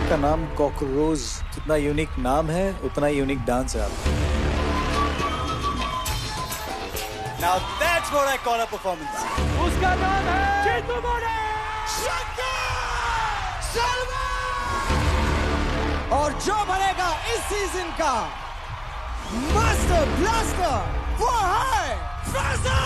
आपका नाम कॉकरोच, जितना यूनिक नाम है उतना यूनिक डांस है आपका। Now that's what I call a performance. उसका नाम है जीतू मोरे। और जो बनेगा इस सीजन का मास्टर ब्लास्टर वो है फैजल।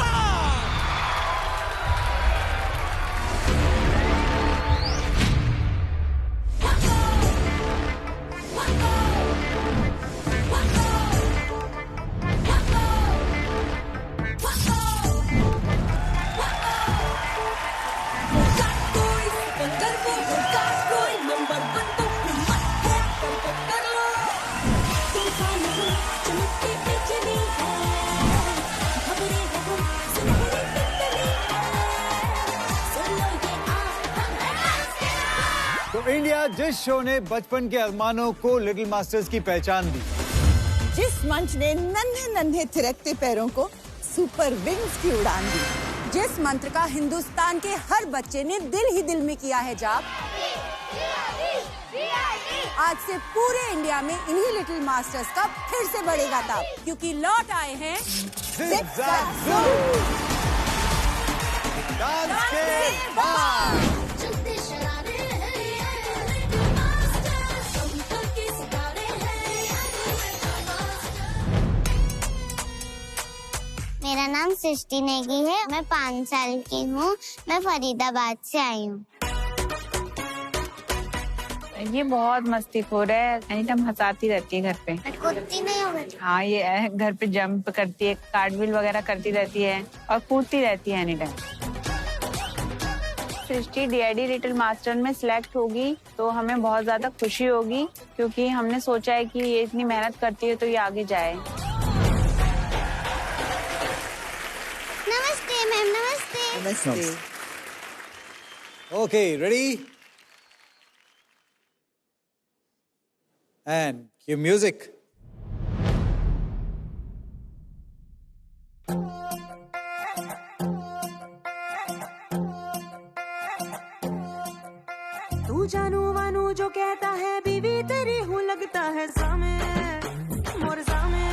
तो इंडिया जिस शो ने बचपन के अरमानों को लिटिल मास्टर्स की पहचान दी, जिस मंच ने नन्हे नन्हे थिरकते पैरों को सुपर विंग्स की उड़ान दी, जिस मंत्र का हिंदुस्तान के हर बच्चे ने दिल ही दिल में किया है जाप, आज से पूरे इंडिया में इन्हीं लिटिल मास्टर्स का फिर से बढ़ेगा ताप, क्योंकि लौट आए हैं डांस के बाद। मेरा नाम सृष्टि नेगी है, मैं 5 साल की हूँ, मैं फरीदाबाद से आई हूँ। ये बहुत मस्तीखोर है, एनी टाइम हंसाती रहती है घर पे। कूदती नहीं हो गई? हाँ, ये घर पे जंप करती है, कार्टव्हील वगैरह करती रहती है और कूदती रहती है any time. Srishti DID little master में सिलेक्ट होगी तो हमें बहुत ज्यादा खुशी होगी, क्योंकि हमने सोचा है कि ये इतनी मेहनत करती है तो ये आगे जाए। नमस्ते मैम। नमस्ते। नमस्ते। Okay, ready and Q music. तू जानू वानू जो कहता है बीवी तेरी हूँ लगता है सामे मोर सामे।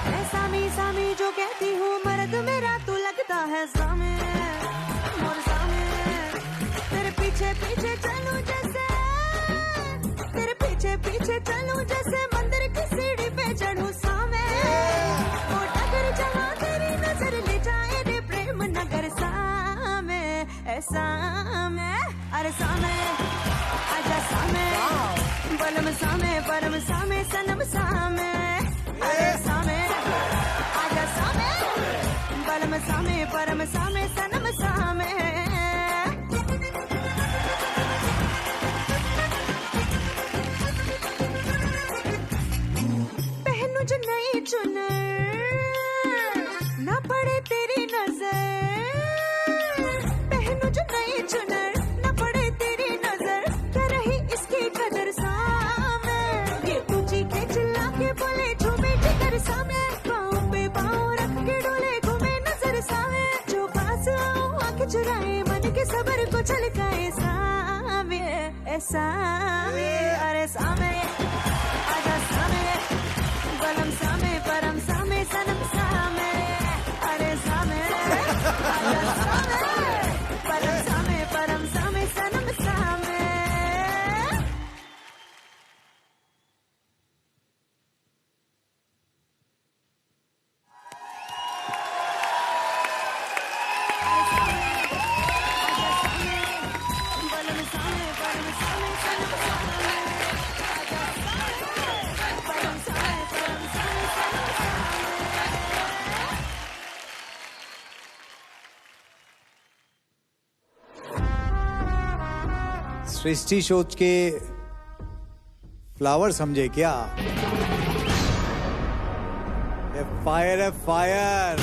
मैं सामी सामी जो कहती हूँ मर्द मेरा तू लगता है सामे मोर सामे। तेरे पीछे पीछे चलूं जैसे, तेरे पीछे पीछे चलूं जैसे मंदिर की सीढ़ी पे चढ़ूं सामे। ओ डगर जहाँ तेरी नजर ले जाए रे प्रेम नगर सामे ऐसा में। अरे सामे आजा सामे, बलम सामे परम सामे सनम सामे। अरे सामे आजा सामे, बलम सामे परम सामे सनम सामे। पहनू जो नई चुनर ना पड़े तेरी नजर, पहनू जो नई चुनर ना पड़े तेरी नजर, क्या रही इसकी कदर सामे। ये ऊंची के चिल्ला के बोले झूमे जिगर सामे, पाँव पे पाँव रख के डोले घूमे नजर सामे। जो पास आओ आंखें चुराए मन के सबर को छलकाए सामे ऐसा। अरे सामे आजा सामे, बलम सामे परम सामे सनम सामे। अरे सामे आजा सामे, बलम सामे परम सामे सनम सामे। बलम सामे परम सामे सनम सामे। आजा सामे, बलम सामे परम सामे सनम सृष्टि सोच के फ्लावर समझे क्या? ये फायर है फायर।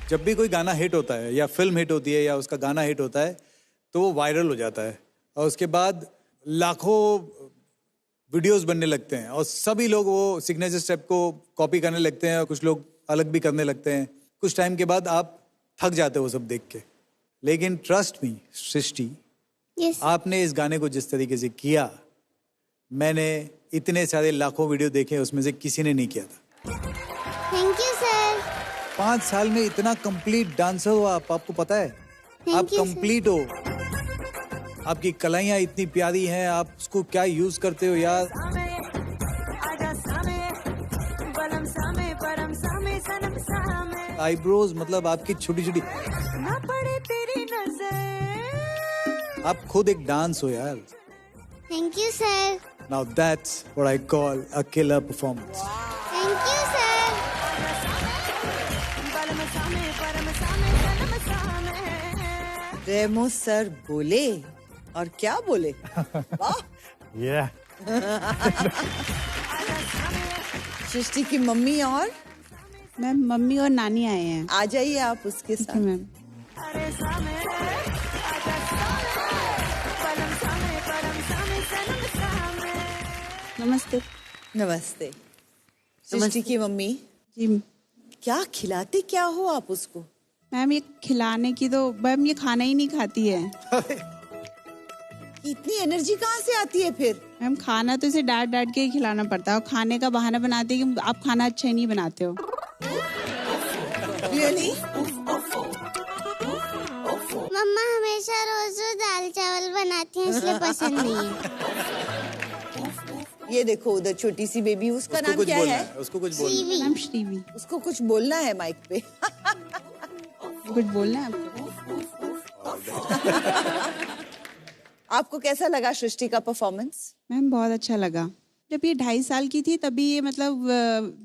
जब भी कोई गाना हिट होता है या फिल्म हिट होती है या उसका गाना हिट होता है तो वो वायरल हो जाता है और उसके बाद लाखों वीडियोस बनने लगते हैं और सभी लोग वो सिग्नेचर स्टेप को कॉपी करने लगते हैं और कुछ लोग अलग भी करने लगते हैं। कुछ टाइम के बाद आप थक जाते हो वो सब देख के। लेकिन ट्रस्ट मी सृष्टि, Yes. आपने इस गाने को जिस तरीके से किया, मैंने इतने सारे लाखों वीडियो देखे, उसमें से किसी ने नहीं किया था। Thank you, sir. 5 साल में इतना कंप्लीट डांसर हो आप, आपको पता है? आप you, sir. कंप्लीट हो, आपकी कलाइयाँ इतनी प्यारी हैं, आप उसको क्या यूज करते हो यार। सामे आजा सामे बलम सामे परम सामे सनम सामे आईब्रोज, मतलब आपकी छोटी छोटी, ना पड़े तेरी नजर। आप खुद एक डांस हो यार। Thank you, sir. Now that's what I call a killer performance. Thank you, sir. बलम सामे परम सामे सनम सामे रेमो सर बोले और क्या बोले? वाह! Yeah. सृष्टि की मम्मी और मैम मम्मी और नानी आए हैं। आ जाइए आप उसके साथ। मैम अरे सामे आजा सामे बलम सामे परम सामे सनम सामे। नमस्ते नमस्ते। सृष्टि की मम्मी, जी। क्या खिलाते क्या हो आप उसको? मैम ये खिलाने की तो मैम ये खाना ही नहीं खाती है। इतनी एनर्जी कहाँ से आती है फिर? मैम खाना तो इसे डांट डांट के ही खिलाना पड़ता है और खाने का बहाना बनाते हैं कि आप खाना अच्छा ही नहीं बनाते हो। Really? मम्मा हमेशा रोज रोज दाल चावल बनाती हैं, इसलिए पसंद नहीं है। ये देखो उधर छोटी सी बेबी, उसका उसको नाम कुछ क्या बोलना है? है, उसको कुछ बोलना है। टीवी। मैम श्रीवी, उसको कुछ बोलना है माइक पे। कुछ बोलना है आपको? आपको कैसा लगा सृष्टि का परफॉर्मेंस? मैम बहुत अच्छा लगा। जब ये 2.5 साल की थी तभी ये मतलब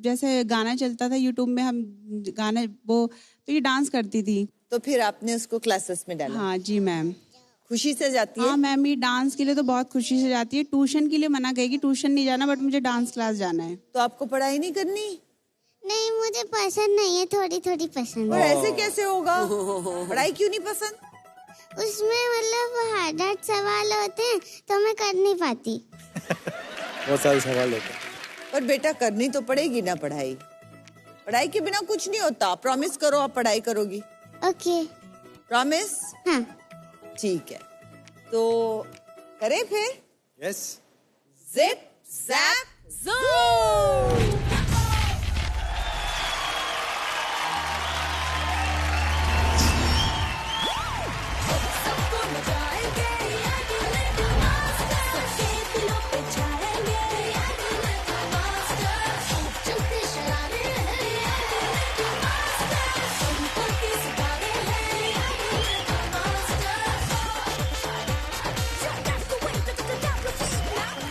जैसे गाना चलता था यूट्यूब में, हम गाने वो तो ये डांस करती थी। तो फिर आपने उसको क्लासेस में डाला? हाँ जी मैम। खुशी से जाती है? हाँ मैम, ये डांस के लिए तो बहुत खुशी से जाती है। ट्यूशन के लिए मना करेगी, ट्यूशन नहीं जाना, बट मुझे डांस क्लास जाना है। तो आपको पढ़ाई नहीं करनी? नहीं, मुझे पसंद नहीं है, थोड़ी थोड़ी पसंद और है। ऐसे कैसे होगा? पढ़ाई क्यों नहीं पसंद? उसमें मतलब हार्ड हार्ड सवाल होते हैं तो मैं कर नहीं पाती। बहुत सारे सवाल होते हैं। पर बेटा करनी तो पड़ेगी ना पढ़ाई। पढ़ाई के बिना कुछ नहीं होता। प्रॉमिस करो आप पढ़ाई करोगी। ओके। प्रॉमिस? हाँ। ठीक है, तो करें फिर? यस। Zip JAP zoom.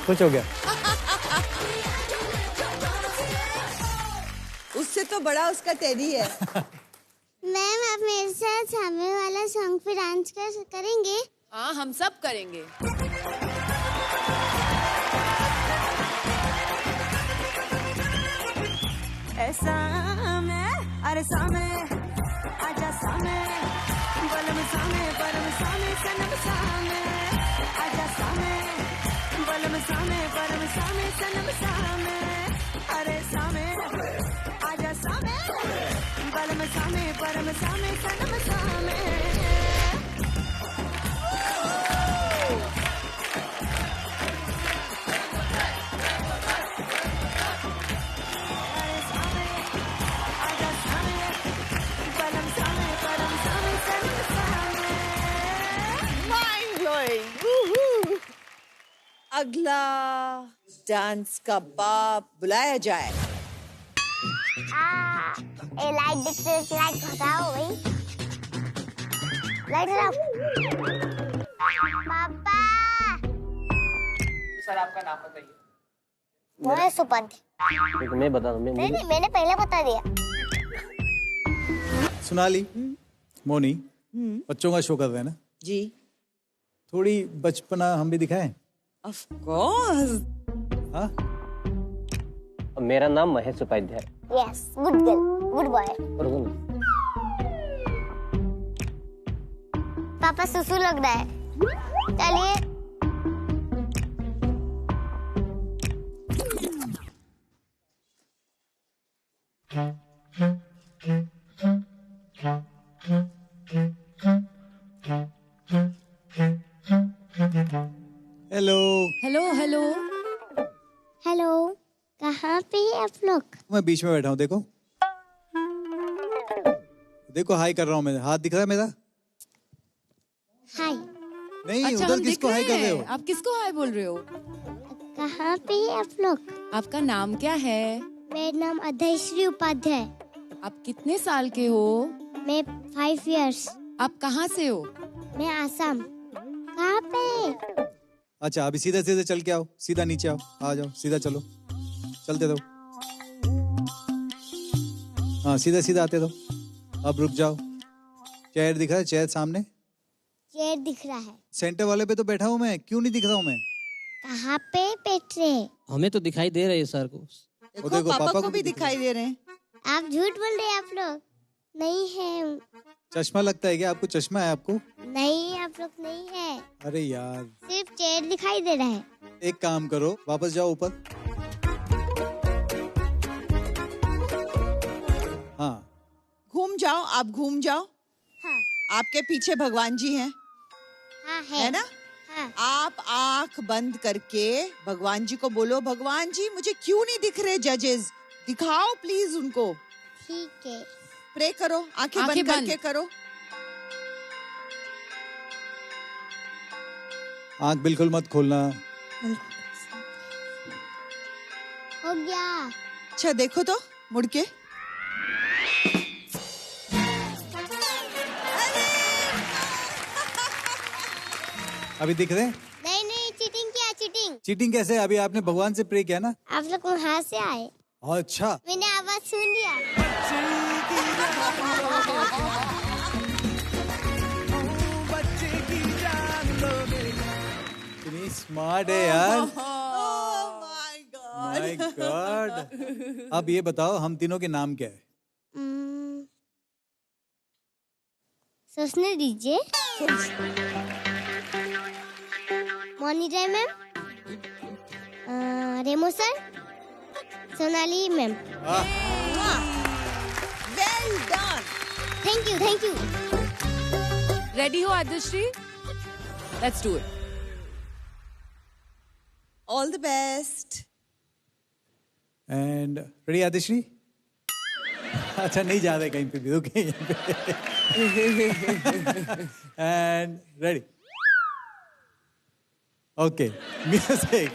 कुछ हो गया। उससे तो बड़ा उसका टेडी है। मैम आप मेरे साथ सामने वाला सॉन्ग पे डांस करेंगे? हाँ, हम सब करेंगे। ऐसा मैं अरे सामे आजा सामे बलम सामे परम सामे सनम सामे आजा सामे बलम सामे परम सामे सनम सामे अरे सामे आजा सामे बलम सामे परम सामे सनम सामे। Mind blowing. Woohoo. अगला डांस का बाप बुलाया जाए। लाइट दिखते लाइट हटाओ भाई, लाइट हटाओ। पापा। सर आपका नाम बताइए। मोहे सुपंथ। मैं बता दूं। नहीं, मैंने पहले बता दिया। सोनाली, मोनी, बच्चों का शो कर रहे हैं ना? जी। थोड़ी बचपना हम भी दिखाएं? Of course. हाँ? मेरा नाम Mahesh Upadhyay. Yes, good girl, good boy. पापा सुसु लग रहा है, चलिए। मैं बीच में बैठा हूँ, देखो देखो, हाई कर रहा हूँ मैं, हाथ दिख रहा है मेरा? हाय। नहीं, अच्छा, उधर हम दिख किसको हाई कर रहे हो? आप किसको हाय बोल रहे हो? कहाँ पे है आप लोग? आपका नाम क्या है? मेरा नाम अधयश्री उपाध्याय। आप कितने साल के हो? मैं 5 years। आप कहाँ से हो? मैं आसाम। कहाँ पे? अच्छा, अभी सीधे सीधे चल के आओ, सीधा नीचे आओ, आ जाओ, सीधा चलो, चलते रहो। हाँ, सीधा सीधा आते रहो। अब रुक जाओ। चेयर दिख रहा है? चेयर सामने चेयर दिख रहा है। सेंटर वाले पे तो बैठा हूँ मैं, क्यों नहीं दिख रहा हूँ मैं? कहाँ पे बैठ रहे? हमें तो दिखाई दे रहे हैं सर को। देखो पापा को भी दिखाई दे रहे हैं। आप झूठ बोल रहे हैं आप लोग। नहीं है। चश्मा लगता है क्या आपको? चश्मा है आपको? नहीं, आप लोग नहीं है। अरे यार, सिर्फ चेयर दिखाई दे रहा है। एक काम करो, वापस जाओ ऊपर। हाँ, घूम जाओ, आप घूम जाओ। हाँ। आपके पीछे भगवान जी हैं, हाँ है ना? हाँ। आप आंख बंद करके भगवान जी को बोलो, भगवान जी मुझे क्यों नहीं दिख रहे जजेस, दिखाओ प्लीज उनको। ठीक है। प्रे करो, आंखें आंखें बंद बंद। करके करो। आंख बिल्कुल मत खोलना। हो गया। अच्छा देखो तो मुड़ के। अभी दिख रहे हैं? नहीं नहीं, चीटिंग किया, चीटिंग। चीटिंग कैसे? अभी आपने भगवान से प्रे किया ना। आप लोग वहाँ से आए, अच्छा, मैंने आवाज सुन लिया। इतनी स्मार्ट है यार। My God. अब ये बताओ, हम तीनों के नाम क्या है? सोचने दीजिए। Monika ma'am, Remo sir, Sonali ma'am. Well done. Thank you, thank you. Ready हो Aadishri? Let's do it. All the best. And ready Aadishri? अच्छा, नहीं जा रहे कहीं पे भी, रुके यहीं पे। And ready? Okay, music.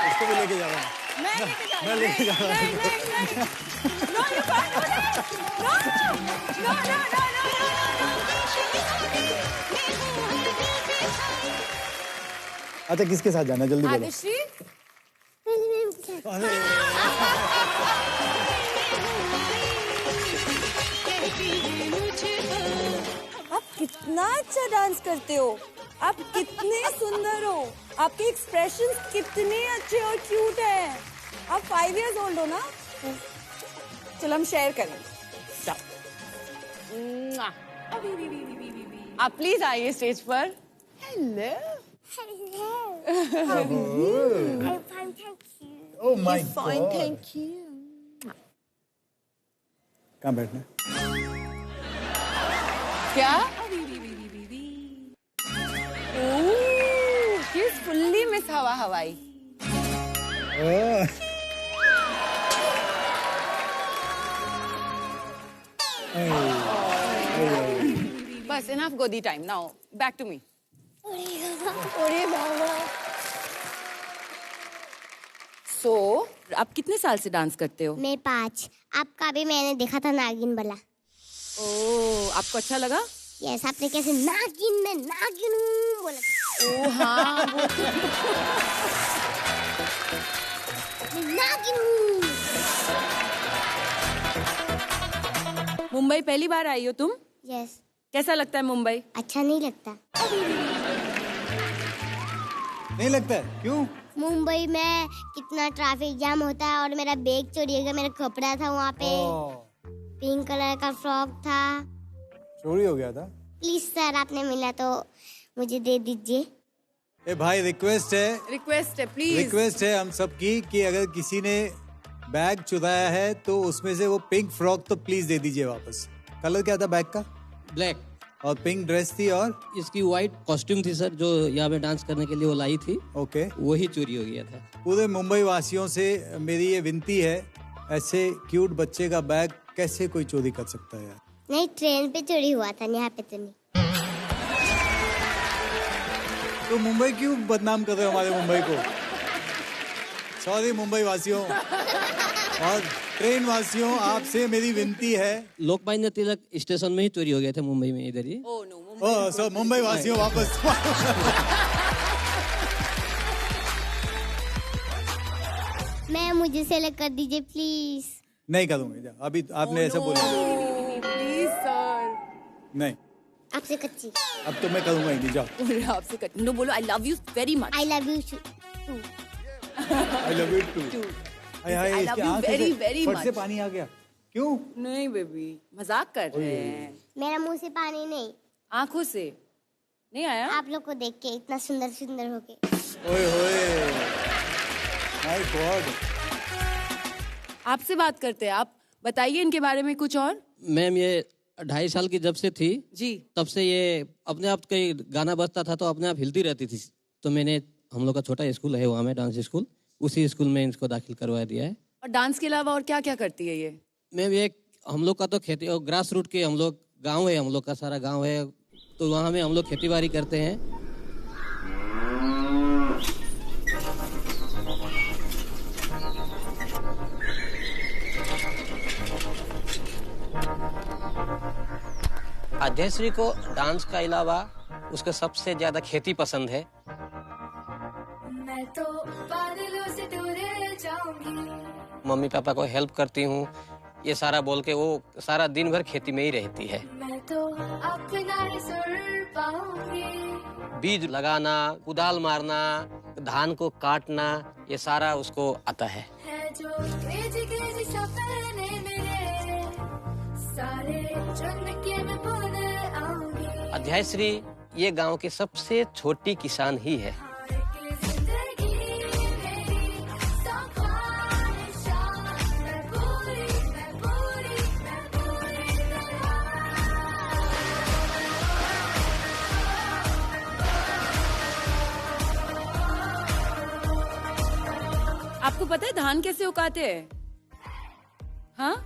इसको भी लेके जा रहा हूँ। मैं लेके जा रहा हूँ। अच्छा, किसके साथ जाना है? जल्दी बोलो। आदिश्री, आप कितना अच्छा डांस करते हो, आप कितने सुंदर हो, आपके एक्सप्रेशंस कितने अच्छे और क्यूट हैं। आप 5 years old हो ना? चलो हम शेयर करें। मुआ। आप प्लीज आइए स्टेज पर। Hello. Oh my fine, God. Thank you. कहाँ बैठना है? क्या? ओह, she is fully Miss हवा हवाई। बस enough गोदी time, now back to me। अरे बाबा। So, आप कितने साल से डांस करते हो? मैं 5। आपका भी मैंने देखा था नागिन वाला। ओह, आपको अच्छा लगा? यस, आपने कैसे नागिन में नागिन हूँ बोला। ओह हाँ, वो मैं नागिन हूँ। मुंबई पहली बार आई हो तुम? यस। कैसा लगता है मुंबई? अच्छा नहीं लगता। नहीं लगता है? क्यों? मुंबई में कितना ट्रैफिक जाम होता है और मेरा बैग चोरी हो गया। मेरा कपड़ा था वहाँ पे, पिंक कलर का फ्रॉक था। चोरी हो गया था? प्लीज सर, आपने मिला तो मुझे दे दीजिए। ए भाई, रिक्वेस्ट है प्लीज। रिक्वेस्ट है हम सबकी कि अगर किसी ने बैग चुराया है तो उसमें से वो पिंक फ्रॉक तो प्लीज दे दीजिए वापस। कलर क्या था बैग का? ब्लैक। और पिंक ड्रेस थी और इसकी व्हाइट कॉस्ट्यूम थी सर, जो यहाँ पे डांस करने के लिए वो लाई थी। ओके। वही चोरी हो गया था। पूरे मुंबई वासियों से मेरी ये विनती है, ऐसे क्यूट बच्चे का बैग कैसे कोई चोरी कर सकता है यार? नहीं, ट्रेन पे चोरी हुआ था, यहाँ पे तो नहीं। तो मुंबई क्यों बदनाम कर रहे हो हमारे मुंबई को? सॉरी मुंबई वासियों और ट्रेन वासियों, आपसे मेरी विनती है। लोकमान्य तिलक स्टेशन में ही चोरी हो गए थे मुंबई में, इधर ही। Oh no, oh sir, Mumbai वासियों वापस। मैं मुझे सेलेक्ट कर दीजिए प्लीज। नहीं करूंगी, जा अभी आपने ऐसा बोला। Please sir. नहीं, आपसे कच्ची। अब तो मैं करूंगा ही नहीं, जाओ। आपसे नो बोलो, I love you very much. I love you too. I love you too. Hi I love you very, very फट से much. पानी आ गया। क्यों? नहीं बेबी, मजाक कर रहे हैं। मेरा मुंह से पानी नहीं, आंखों से नहीं आया? आप लोग को देख के इतना सुंदर सुंदर होके। ओए होए, माय गॉड। आपसे बात करते हैं, आप बताइए इनके बारे में कुछ और। मैम, ये 2.5 साल की जब से थी जी, तब से ये अपने आप कहीं गाना बजता था तो अपने आप हिलती रहती थी। तो मैंने, हम लोग का छोटा स्कूल है वहाँ में, डांस स्कूल, उसी स्कूल में इसको दाखिल करवा दिया है। और डांस के अलावा और क्या क्या करती है ये? मैम, ये हम लोग का तो खेती और ग्रास रूट के, हम लोग गांव है, हम लोग का सारा गांव है, तो वहाँ में हम लोग खेती बाड़ी करते हैं। अध्यश्री को डांस का अलावा उसको सबसे ज्यादा खेती पसंद है। मैं तो बादलों से दूर जाऊंगी। मम्मी पापा को हेल्प करती हूँ, ये सारा बोल के वो सारा दिन भर खेती में ही रहती है। मैं तो अपना ही सुर पाऊंगी। बीज लगाना, कुदाल मारना, धान को काटना, ये सारा उसको आता है। है जो क्रेजी क्रेजी सपने मेरे, सारे चुन के मैं भूल आऊंगी। अध्यश्री ये गांव की सबसे छोटी किसान ही है। आपको पता है धान कैसे उगाते हैं? हाँ,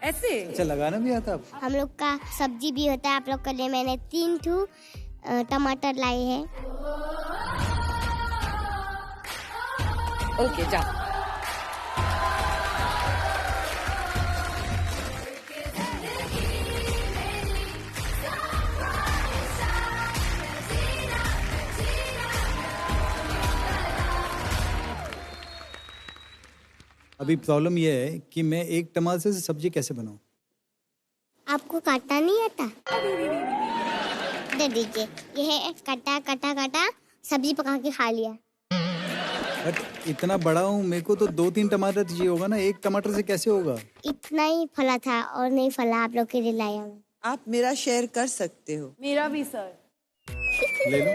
ऐसे। अच्छा, लगाना भी आता आपको? हम लोग का सब्जी भी होता है। आप लोग के लिए मैंने 3 ठू टमाटर लाए हैं। ओके, जा। अभी प्रॉब्लम ये है कि मैं एक टमाटर से सब्जी कैसे बनाऊं? आपको काटना नहीं आता? दे दीजिए, ये है कटा कटा कटा, सब्जी पका के खा लिया। बट इतना बड़ा हूँ, मेरे को तो 2-3 टमाटर चाहिए होगा ना, एक टमाटर से कैसे होगा? इतना ही फला था और नहीं फला, आप लोग के लिए लाया हूँ। आप मेरा शेयर कर सकते हो। मेरा भी सर। ले लो।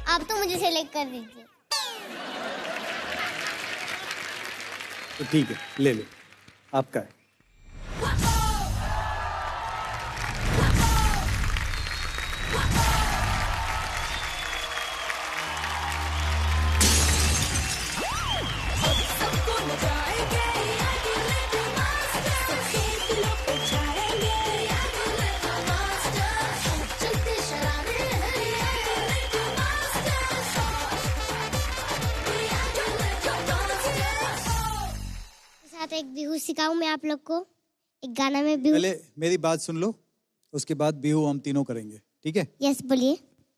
आप तो मुझे सेलेक्ट कर दीजिए। तो ठीक है, ले लो, आपका है। साथ एक बिहू सिखाऊं मैं आप लोग को, एक गाना में बिहू। पहले मेरी बात सुन लो, उसके बाद बिहू हम तीनों करेंगे, ठीक है? यस बोलिए।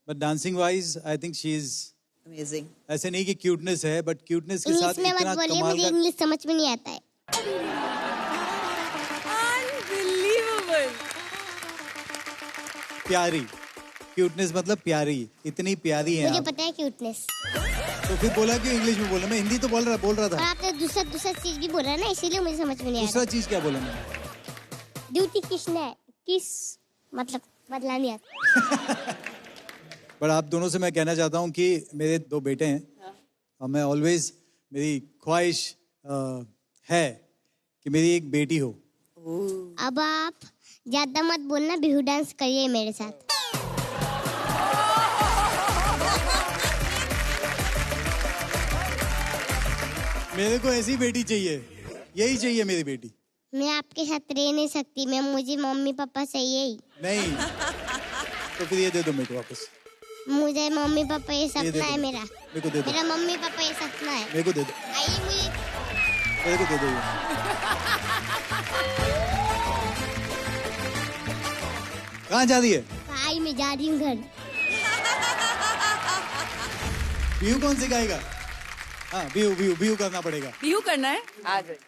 But dancing wise I think she is amazing. ऐसे नहीं कि क्यूटनेस है, बट क्यूटनेस के साथ इंग्लिश में इतना मत बोलिए, कमाल मुझे का इंग्लिश समझ में नहीं आता है। Unbelievable. प्यारी, क्यूटनेस मतलब प्यारी, इतनी प्यारी है मुझे आप। पता है क्यूटनेस। तो फिर बोला क्यों इंग्लिश में बोला? मैं हिंदी तो बोल रहा और था। आपने दूसरा चीज भी बोला ना, इसीलिए मुझे समझ में नहीं आ दूसरा रहा। चीज क्या बोला मैंने? ड्यूटी किस मतलब बदला नहीं आता। पर आप दोनों से मैं कहना चाहता हूँ कि मेरे 2 बेटे हैं और मैं ऑलवेज, मेरी ख्वाहिश है कि मेरी एक बेटी हो। अब आप ज्यादा मत बोलना, बिहू डांस करिए मेरे साथ। मेरे को ऐसी बेटी चाहिए, यही चाहिए मेरी बेटी। मैं आपके साथ रह नहीं सकती, मैं मुझे मम्मी पापा चाहिए ही। नहीं तो फिर ये दे दो मेरे को वापस। मुझे मम्मी पापा ये ये दे सपना दो। है मेरा। मेरे को दे दो। मेरा मम्मी पापा ये सपना है। मेरे को दे दो। आइए मुझे। मेरे को दे दो ये। कहाँ जा रही है? भाई मैं जा रही हूँ घर। बिहू कौन सिखाएगा? हाँ बिहू करना पड़ेगा। बिहू करना है? आ जाइए।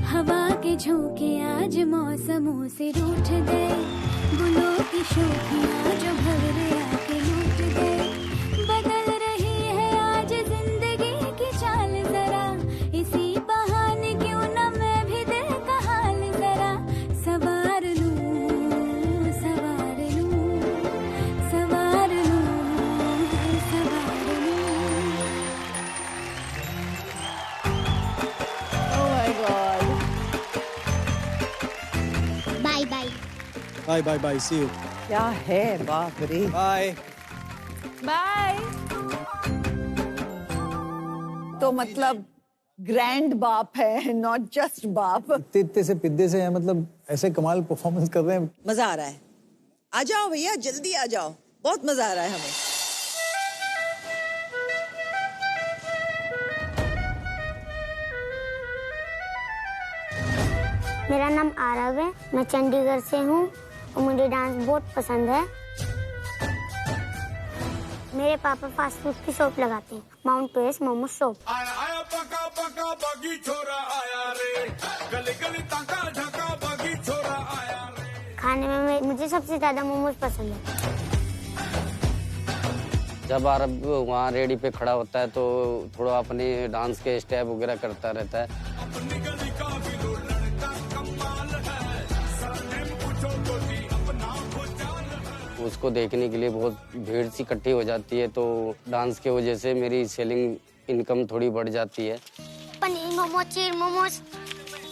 हवा के झोंके आज मौसमों से रूठ गए, गुलों की शोखियाँ जो भवरे आके लूट गए। बदल रही है आज जिंदगी की चाल जरा, इसी बहाने क्यों न मैं भी दिल का हाल जरा सवार लूं, सवार लूं, सवार लूं, सवार लूं। Oh my God. Bye bye. Bye bye bye, see you. क्या है, बाप रे। Bye bye. तो मतलब ग्रैंड बाप है, नॉट जस्ट बाप। इतने से पिद्दे से है, मतलब ऐसे कमाल परफॉर्मेंस कर रहे हैं। मजा आ रहा है। आ जाओ भैया, जल्दी आ जाओ, बहुत मजा आ रहा है हमें। मेरा नाम आरव है, मैं चंडीगढ़ से हूँ और मुझे डांस बहुत पसंद है। मेरे पापा फास्ट फूड की शॉप लगाते हैं, माउंट पेस मोमो शॉप। खाने में मुझे सबसे ज्यादा मोमोज पसंद है। जब आरब वहाँ रेडी पे खड़ा होता है तो थोड़ा अपने डांस के स्टेप वगैरह करता रहता है। उसको देखने के लिए बहुत भीड़ सी इकट्ठी हो जाती है, तो डांस के वजह से मेरी सेलिंग इनकम थोड़ी बढ़ जाती है। पनीर मोमोज, चीर मोमोज,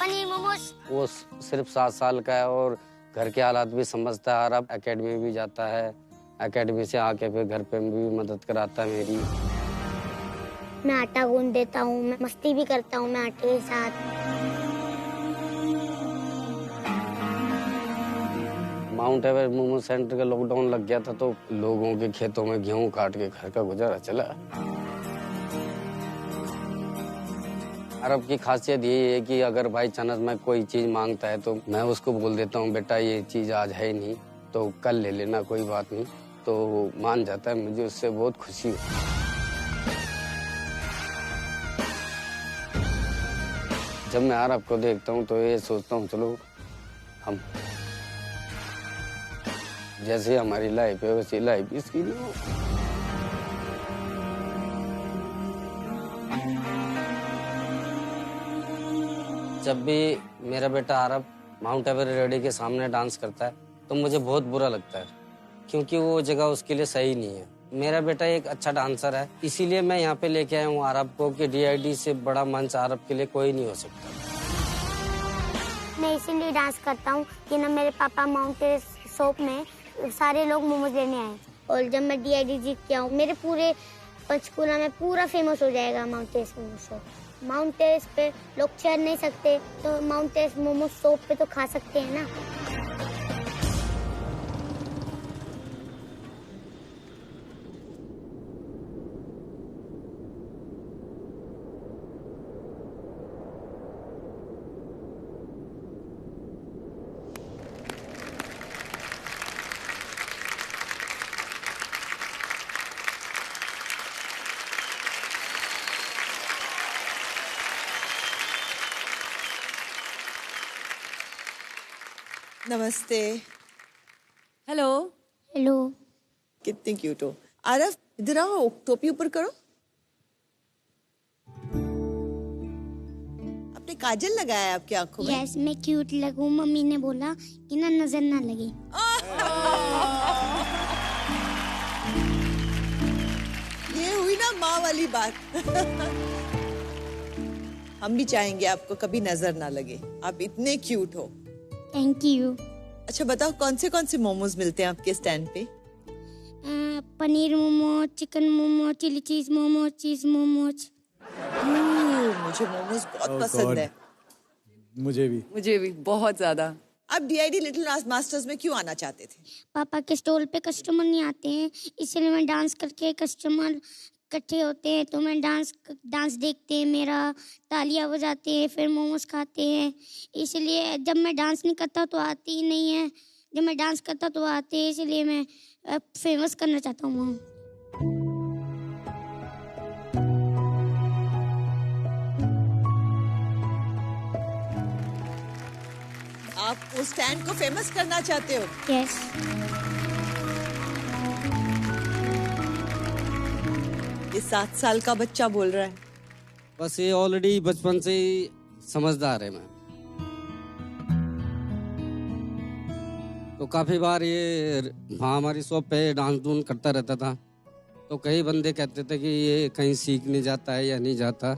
पनीर मोमोज। वो सिर्फ 7 साल का है और घर के हालात भी समझता है। अरब एकेडमी भी जाता है, एकेडमी से आके फिर घर पे भी मदद कराता है मेरी। मैं आटा गूंद देता हूँ, मैं मस्ती भी करता हूँ मैं आटे के साथ। माउंट एवरेस्ट मोमो सेंटर का लॉकडाउन लग गया था तो लोगों के खेतों में गेहूं काट के घर का गुजारा चला। अरब की खासियत यही है कि अगर बाई चांस मैं कोई चीज मांगता है तो मैं उसको बोल देता हूँ बेटा ये चीज आज है ही नहीं तो कल ले लेना, कोई बात नहीं। तो वो मान जाता है, मुझे उससे बहुत खुशी है। जब मैं आरव को देखता हूँ तो ये सोचता हूँ चलो हम जैसे हमारी लाइफ है वैसी लाइफ इसकी भी हो। जब भी मेरा बेटा आरव माउंट एवरेस्ट के सामने डांस करता है तो मुझे बहुत बुरा लगता है, क्योंकि वो जगह उसके लिए सही नहीं है। मेरा बेटा एक अच्छा डांसर है, इसीलिए मैं यहाँ पे लेके आया हूँ आरव को कि DID से बड़ा मंच आरव के लिए कोई नहीं हो सकता। मैं इसीलिए डांस करता हूँ कि ना मेरे पापा माउंट एवरेस्ट शॉप में सारे लोग मोमोज लेने आए, और जब मैं DID जीत के आऊँ मेरे पूरे पंचकूला में पूरा फेमस हो जाएगा mount Everest momo shop. Mount Everest पे लोग चढ़ नहीं सकते तो माउंट एवरेस्ट मोमो शॉप पे तो खा सकते हैं ना। नमस्ते। हेलो। हेलो। कितनी क्यूट हो। आरव इधर आओ, टोपी ऊपर करो। आपने काजल लगाया है आपकी आंखों में? यस, मैं क्यूट लगूं। मम्मी ने बोला कि ना नजर ना लगे। ये हुई ना माँ वाली बात। हम भी चाहेंगे आपको कभी नजर ना लगे, आप इतने क्यूट हो। Thank you. अच्छा बताओ कौन से मोमोज मिलते हैं आपके स्टैंड पे? Paneer momo, chicken momo, chilli cheese momo, चीज मोमोज। मुझे मोमोज बहुत पसंद है। मुझे भी बहुत ज्यादा। आप DID लिटिल मास्टर्स में क्यों आना चाहते थे? पापा के स्टॉल पे कस्टमर नहीं आते हैं, इसलिए मैं डांस करके कस्टमर इकट्ठे होते हैं तो मैं डांस देखते हैं मेरा, तालियां बजाते हैं, फिर मोमोज खाते हैं। इसलिए जब मैं डांस नहीं करता तो आती ही नहीं है, जब मैं डांस करता तो आते हैं, इसलिए मैं फेमस करना चाहता हूँ। आप उस स्टैंड को फेमस करना चाहते हो? यस। ये 7 साल का बच्चा बोल रहा है। बस ये ऑलरेडी बचपन से ही समझदार है। मैं तो काफी बार ये वहाँ हमारी शॉप पे डांस डून करता रहता था, तो कई बंदे कहते थे कि ये कहीं सीखने जाता है या नहीं जाता।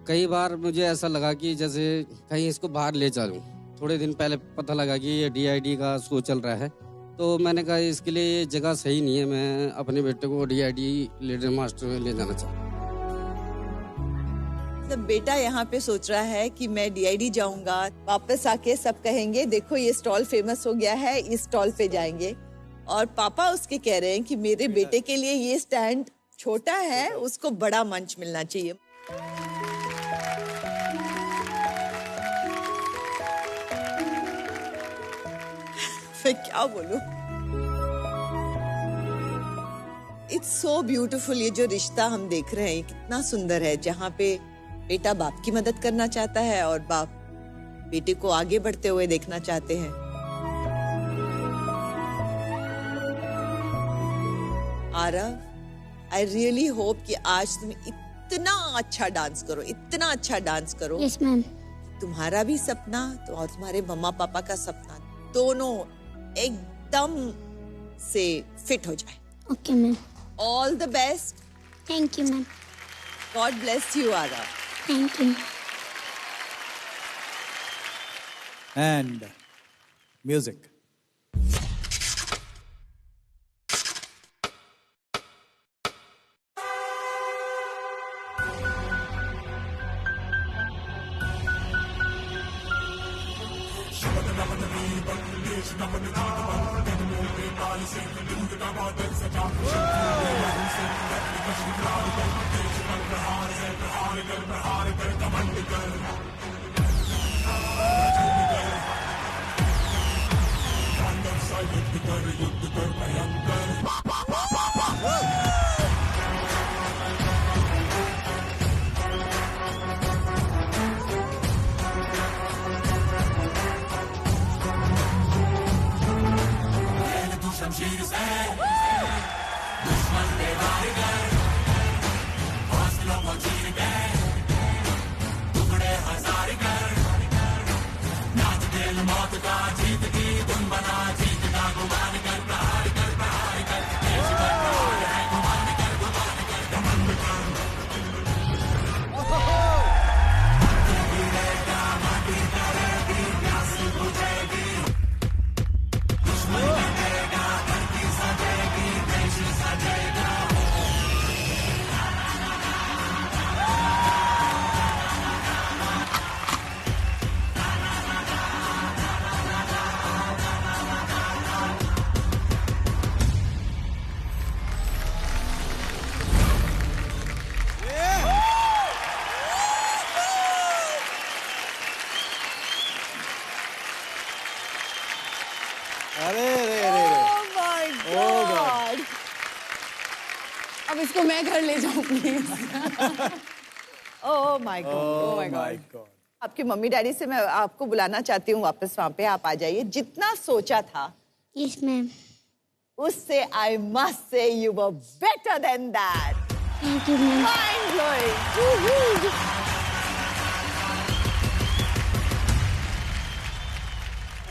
कई बार मुझे ऐसा लगा कि जैसे कहीं इसको बाहर ले चलूं। थोड़े दिन पहले पता लगा कि ये DID का शो चल रहा है, तो मैंने कहा इसके लिए ये जगह सही नहीं है, मैं अपने बेटे को DID लिटिल मास्टर में ले जाना चाहता हूँ। जब बेटा यहाँ पे सोच रहा है कि मैं DID जाऊंगा, वापस आके सब कहेंगे देखो ये स्टॉल फेमस हो गया है, इस स्टॉल पे जाएंगे, और पापा उसके कह रहे हैं कि मेरे बेटे के लिए ये स्टैंड छोटा है, उसको बड़ा मंच मिलना चाहिए। मैं क्या बोलूं? It's so beautiful. ये जो रिश्ता हम देख रहे हैं कितना सुंदर है, जहाँ पे बेटा बाप की मदद करना चाहता है और बाप बेटे को आगे बढ़ते हुए देखना चाहते हैं। आरव, आई रियली होप कि आज तुम इतना अच्छा डांस करो, इतना अच्छा डांस करो। Yes ma'am. तुम्हारा भी सपना तो और तुम्हारे मम्मा पापा का सपना दोनों एकदम से फिट हो जाए। Okay ma'am. All the best. Thank you ma'am. God bless you Aarav. Thank you. And music. युद्ध कर भयंकर। अरे रे रे रे। Oh my God! अब इसको मैं घर ले जाऊं please. Oh my God, Oh my God. आपके मम्मी डैडी से मैं आपको बुलाना चाहती हूँ वापस वहाँ पे, आप आ जाइए। जितना सोचा था यस मैम। उससे I must say you were better than that. Thank you ma'am. Mind blowing.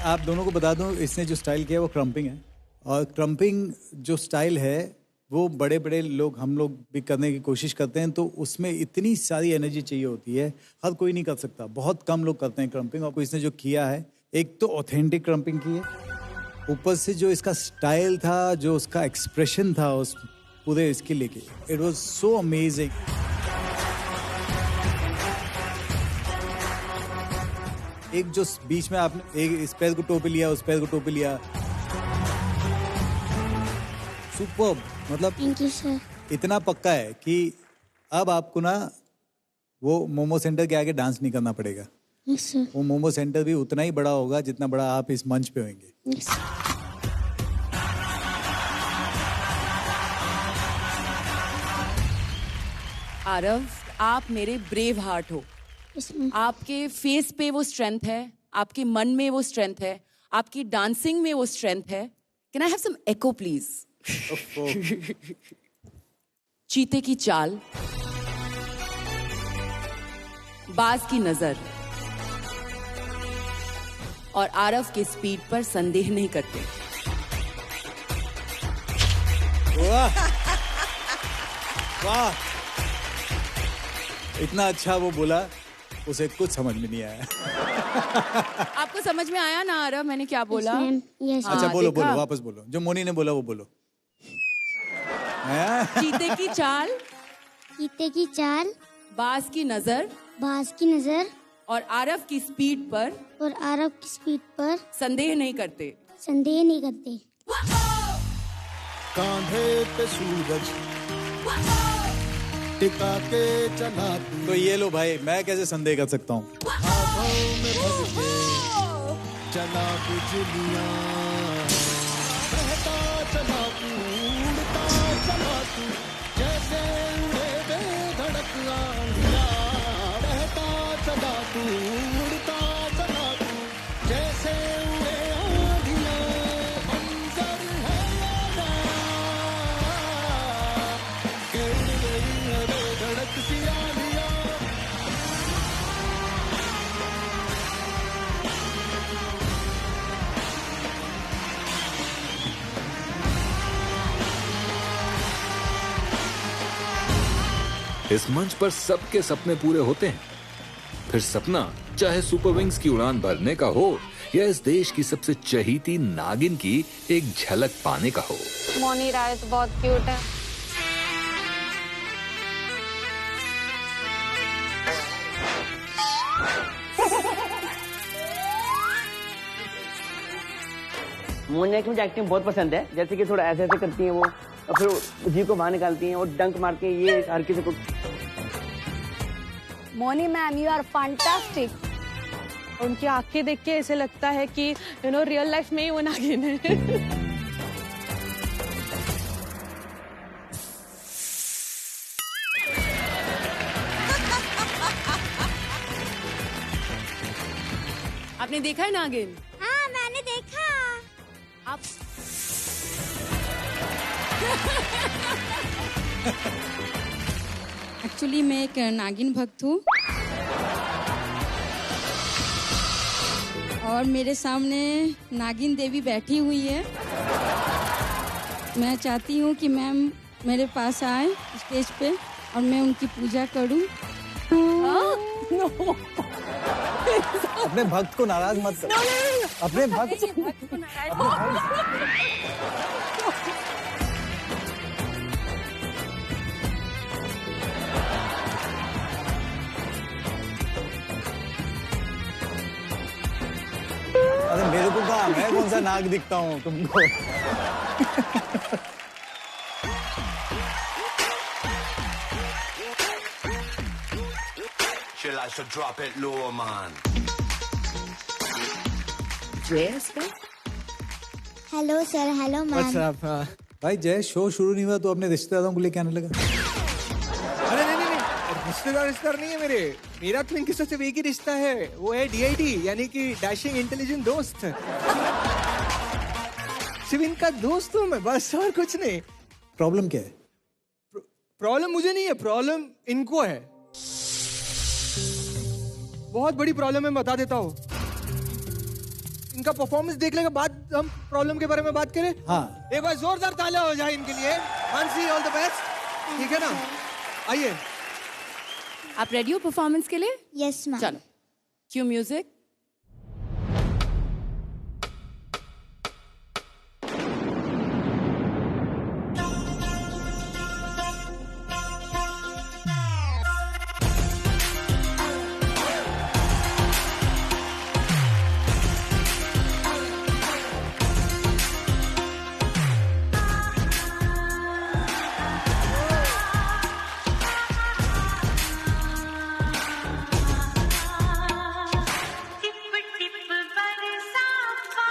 आप दोनों को बता दूं, इसने जो स्टाइल किया है वो क्रम्पिंग है, और क्रम्पिंग जो स्टाइल है वो बड़े बड़े लोग, हम लोग भी करने की कोशिश करते हैं, तो उसमें इतनी सारी एनर्जी चाहिए होती है, हर कोई नहीं कर सकता, बहुत कम लोग करते हैं क्रम्पिंग। और इसने जो किया है, एक तो ऑथेंटिक क्रम्पिंग की है, ऊपर से जो इसका स्टाइल था, जो उसका एक्सप्रेशन था उस पूरे इसके लेके, इट वाज सो अमेजिंग। एक जो बीच में आपने एक इस पैर को टोपी लिया, उस पैर को टोपी लिया, सुपर्ब। मतलब थैंक यू सर। इतना पक्का है कि अब आपको ना वो मोमो सेंटर के आगे डांस नहीं करना पड़ेगा। Yes sir. वो मोमो सेंटर भी उतना ही बड़ा होगा जितना बड़ा आप इस मंच पे होंगे। यस। आरव, आप मेरे ब्रेव हार्ट हो। Yes ma'am. आपके फेस पे वो स्ट्रेंथ है, आपके मन में वो स्ट्रेंथ है, आपकी डांसिंग में वो स्ट्रेंथ है। Can I have some echo please? चीते की चाल, बाज की नजर और आरव के स्पीड पर संदेह नहीं करते। वाह वाह, इतना अच्छा वो बोला, उसे कुछ समझ में नहीं आया। आपको समझ में आया ना आरव मैंने क्या बोला? यस। अच्छा बोलो देखा? बोलो, वापस बोलो, जो मोनी ने बोला वो बोलो। चीते की चाल, चीते की चाल, बाज की नजर बाज की नजर और आरव की स्पीड पर और आरव की स्पीड पर संदेह नहीं करते। संदेह नहीं करते। कांधे पे सूरज टिका के चला तू, तो ये लो भाई, मैं कैसे संदेह कर सकता हूँ? हाथों में भर के चला बिजलियां, बहता चला तू, उड़ता चला तू, जैसे उड़े बेधड़क आंधियां, बहता चला तू, उड़ता चला तू, जैसे उड़े आंधियां, मंजर है यादा के उड़ गई है बेधड़क सी आंधियां। इस मंच पर सबके सपने पूरे होते हैं, फिर सपना चाहे सुपर विंग्स की उड़ान भरने का हो या इस देश की सबसे चहीती नागिन की एक झलक पाने का हो। मोनी राय तो बहुत क्यूट है। मोनी की मुझे एक्टिंग बहुत पसंद है, जैसे कि थोड़ा ऐसे ऐसे करती हैं वो, और फिर जी को बाहर निकालती हैं और डंक मार के ये हर किसी को। Mouni ma'am, you are fantastic. उनकी आंखें देख के ऐसे लगता है कि रियल लाइफ में ही वो नागिन है। आपने देखा है नागिन? हाँ मैंने देखा। आप एक्चुअली मैं एक नागिन भक्त हूँ और मेरे सामने नागिन देवी बैठी हुई है। मैं चाहती हूँ कि मैम मेरे पास आए स्टेज पे और मैं उनकी पूजा करूँ। अपने भक्त को नाराज मत कर। अपने भक्त को अरे मेरे को कहा मैं कौन सा नाग दिखता हूँ तुमको? Chill, I should drop it low, man. Hello sir, hello ma'am. भाई जय, शो शुरू नहीं हुआ तो अपने रिश्तेदारों को लेके आने लगा। अरे नहीं, रिश्तेदार नहीं है मेरा ट्विन किससे सिर्फ एक ही रिश्ता है, वो है डीआईडी, यानी कि डैशिंग इंटेलिजेंट दोस्त। सिर्फ इनका दोस्त हूँ मैं, बस और कुछ नहीं। प्रॉब्लम क्या है? प्रॉब्लम मुझे नहीं है, प्रॉब्लम इनको है। बहुत बड़ी प्रॉब्लम है, मैं बता देता हूँ। इनका परफॉर्मेंस देखने के बाद हम प्रॉब्लम के बारे में बात करें। हाँ। एक बार जोरदार तालियां हो जाए इनके लिए। Mansi, all the best. ठीक है ना? आइए। आप रेडी हो परफॉर्मेंस के लिए? Yes ma'am. चलो, क्यू म्यूजिक।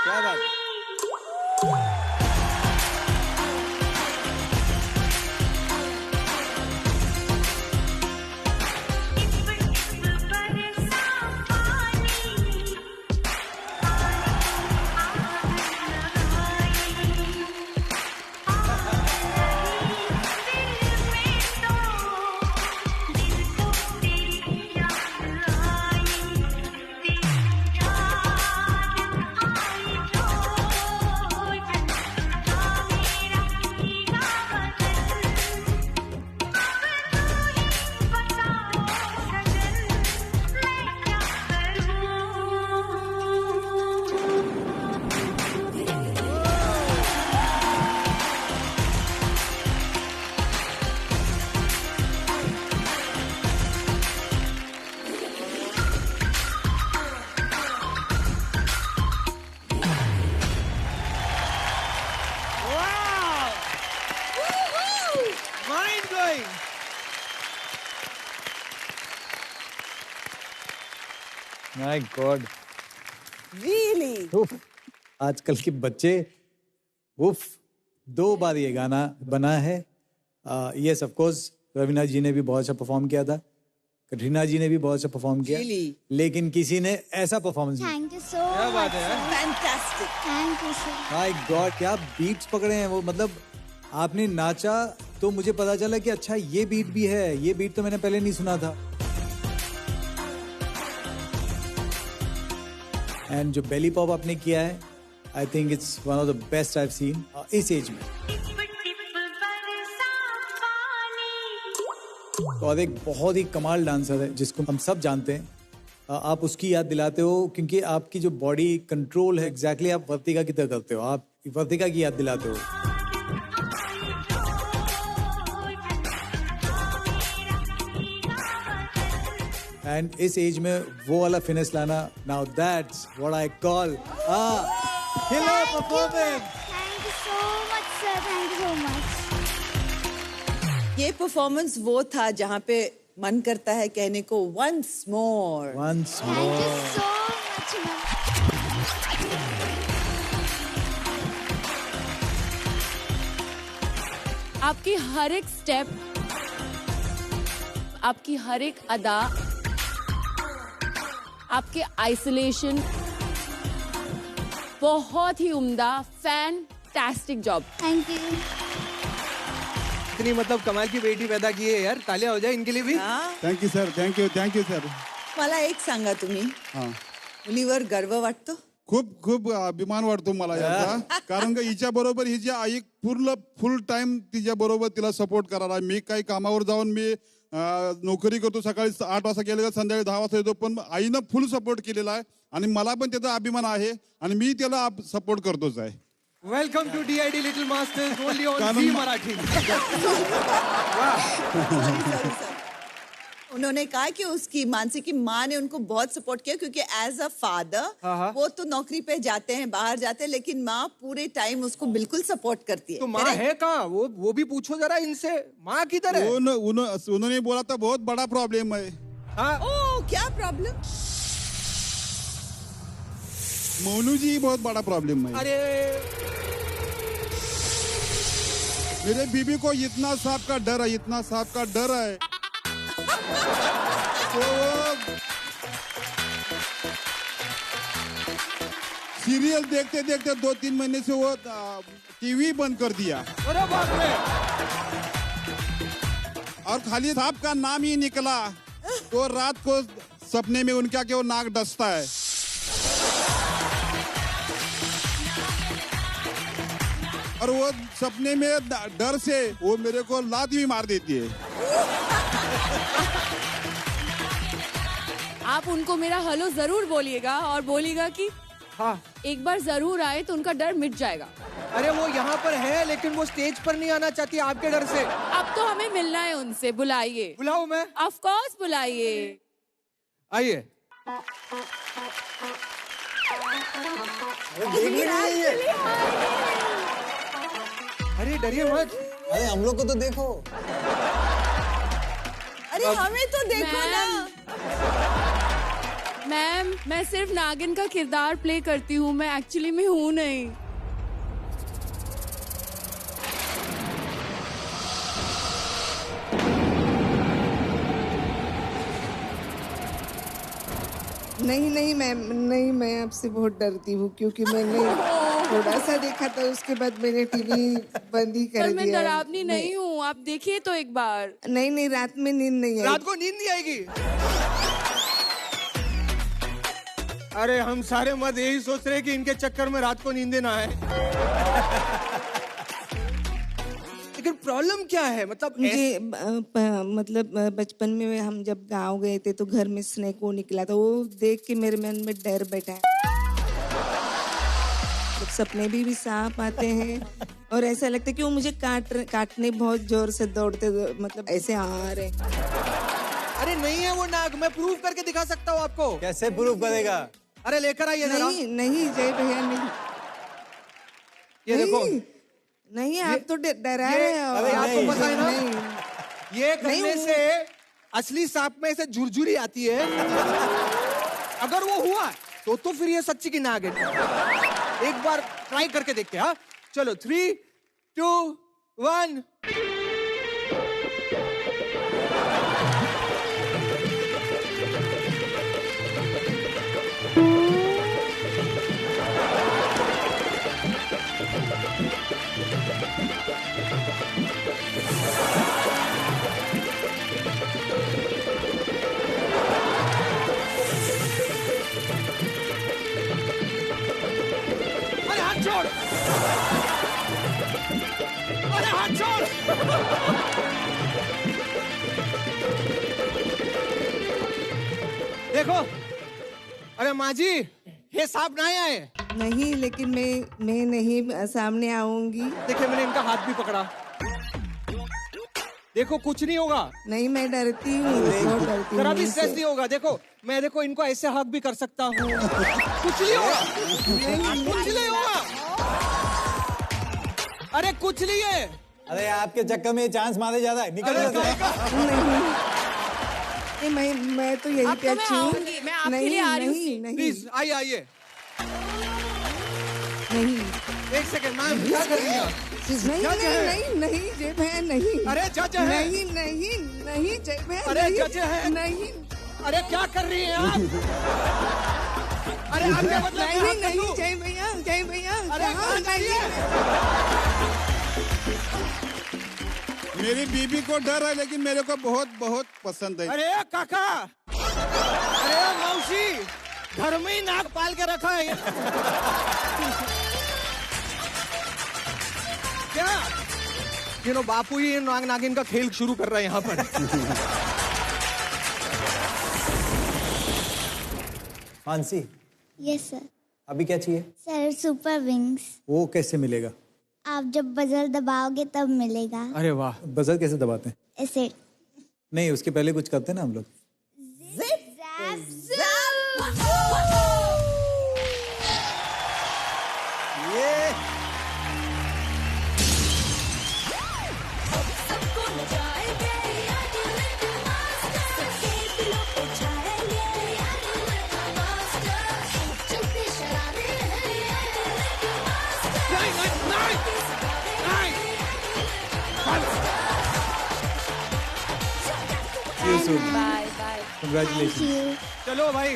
क्या बात? माय गॉड, रियली आजकल के बच्चे उफ 2 बार ये गाना बना है। यस ऑफ कोर्स रवीना जी ने भी बहुत अच्छा परफॉर्म किया था, कटरीना जी ने भी बहुत अच्छा परफॉर्म किया, लेकिन किसी ने ऐसा परफॉर्मेंस नहीं। Thank you so much. Fantastic. Thank you sir. My God, क्या बीट्स पकड़े हैं वो। मतलब आपने नाचा तो मुझे पता चला कि अच्छा ये बीट भी है, ये बीट तो मैंने पहले नहीं सुना था। एंड जो बेली पॉप आपने किया है, I think it's one of the best I have seen इस एज में। और एक बहुत ही कमाल डांसर है जिसको हम सब जानते हैं, आप उसकी याद दिलाते हो क्योंकि आपकी जो बॉडी कंट्रोल है एग्जैक्टली आप वर्तिका की तरह करते हो, आप वर्तिका की याद दिलाते हो। एंड इस एज में वो वाला फिनिश लाना, now that's what I call killer performance. Thank you so much sir, thank you so much. ये परफॉर्मेंस वो था जहाँ पे मन करता है कहने को once more। Once more। Thank you so much ma'am. आपकी हर एक स्टेप, आपकी हर एक अदा, आपके आइसोलेशन, बहुत ही उम्दा, फैंटास्टिक जॉब। Thank you. इतनी मतलब कमाल की बेटी पैदा की है यार, तालियां हो जाए इनके लिए भी। Thank you sir, thank you sir. मला एक सांगा तुम्ही, हां मुलीवर गर्व वाटतो? खूप अभिमान वाटतो मला याचा. कारण का हिच्या बरोबर हिची आई फुल टाइम तिच्या बरोबर तिला सपोर्ट करायला. मी काही कामावर जाऊन मी नोकरी करतो, सकाळी 8 वाजता गेले का संध्याकाळी 10 वाजता येतो, पण आईनं फुल सपोर्ट केलेला आहे आणि मला पण त्याचा अभिमान आहे आणि मी त्याला सपोर्ट करतोच आहे. Welcome to DID little masters only on Zee Marathi. उन्होंने कहा कि उसकी मानसी की माँ ने उनको बहुत सपोर्ट किया क्योंकि एज अ फादर वो तो नौकरी पे जाते हैं, बाहर जाते हैं, लेकिन माँ पूरे टाइम उसको बिल्कुल सपोर्ट करती है. तो माँ है कहाँ? वो भी पूछो जरा इनसे, माँ किधर है? उन्होंने बोला था बहुत बड़ा प्रॉब्लम है. ओह, क्या प्रॉब्लम? मोनू जी बहुत बड़ा प्रॉब्लम है. अरे मेरे बीबी को इतना सांप का डर है, इतना सांप का डर है. तो सीरियल देखते देखते 2-3 महीने से वो टीवी बंद कर दिया. अरे बाप रे. और खाली सांप का नाम ही निकला तो रात को सपने में उनका क्या वो नाक डसता है. और वो सपने में डर से वो मेरे को लात भी मार देती है. आप उनको मेरा हेलो जरूर बोलिएगा और बोलिएगा कि हाँ एक बार जरूर आए तो उनका डर मिट जाएगा. अरे वो यहाँ पर है लेकिन वो स्टेज पर नहीं आना चाहती आपके डर से. अब तो हमें मिलना है उनसे, बुलाइए. बुलाऊं मैं? ऑफ कोर्स बुलाइए. आइए. अरे डरिए मत. अरे हम लोग को तो देखो. अरे हमें तो देखो ना. मैम, मैं सिर्फ नागिन का किरदार प्ले करती हूँ, मैं एक्चुअली में हूँ नहीं. नहीं मैम, नहीं, मैं आपसे बहुत डरती हूँ क्योंकि मैंने थोड़ा सा देखा था, उसके बाद मैंने टीवी बंद ही कर दिया. मैं डरावनी नहीं हूँ, आप देखिए तो एक बार. नहीं, रात में नींद नहीं आएगी. रात को नींद नहीं आएगी? अरे हम सारे मत यही सोच रहे कि इनके चक्कर में रात को नींद ना आए. लेकिन प्रॉब्लम क्या है? मतलब मुझे मतलब बचपन में हम जब गांव गए थे तो घर में स्नेक वो निकला था, वो देख के मेरे मन में डर बैठा है. सपने भी सांप आते हैं और ऐसा लगता है कि वो मुझे काटने बहुत जोर से दौड़ते, मतलब ऐसे आ रहे. अरे नहीं है वो नाग, मैं प्रूव करके दिखा सकता हूँ आपको. कैसे प्रूव करेगा? अरे लेकर आइए जरा. नहीं जय भैया, नहीं. ये देखो. नहीं, आप तो डरा रहे हो. अरे आपको पता है ना, ये करने से असली सांप में से झुरझुरी आती है. अगर वो हुआ तो फिर ये सच्ची की नाग है. एक बार ट्राई करके देखते हैं. हाँ चलो 3, 2, 1. छोड़. अरे हाथ छोड़. देखो. अरे माँ जी, ये सांप नहीं आए. नहीं, लेकिन मैं नहीं सामने आऊंगी. देखिए मैंने इनका हाथ भी पकड़ा. देखो कुछ नहीं होगा. नहीं, मैं डरती हूँ, बहुत डरती हूँ. जरा भी स्ट्रेस नहीं होगा. देखो मैं इनको ऐसे हक भी कर सकता हूँ. कुछ नहीं होगा. कुछ नहीं होगा. अरे कुछ नहीं है. अरे आपके चक्कर में ये चांस मारे ज्यादा है. निकल नहीं, मैं तो यही पे अच्छी हूँ. मैं आपके लिए आ रही हूँ. प्लीज आइए. नहीं, एक सेकंड मैम, क्या कर रही हैं? नहीं जय भैया, नहीं. अरे जज है. नहीं जय भैया. अरे जज है. नहीं. अरे क्या कर रही हैं आप? अरे आप क्या मतलब? नहीं जय भैया. अरे कहाँ जाइए? मेरी बीबी को डर है लेकिन मेरे को बहुत बहुत पसंद है. अरे काका. अरे मौसी. घर में ही नाग पाल के रखा है क्या? बापू ही नाग नागिन का खेल शुरू कर रहा है यहाँ पर। Mansi, yes sir. अभी क्या चाहिए? Sir super wings. वो कैसे मिलेगा? आप जब बजर दबाओगे तब मिलेगा। अरे वाह, बजर कैसे दबाते हैं? ऐसे नहीं, उसके पहले कुछ करते हैं ना हम लोग। Bye bye. Congratulations. चलो भाई,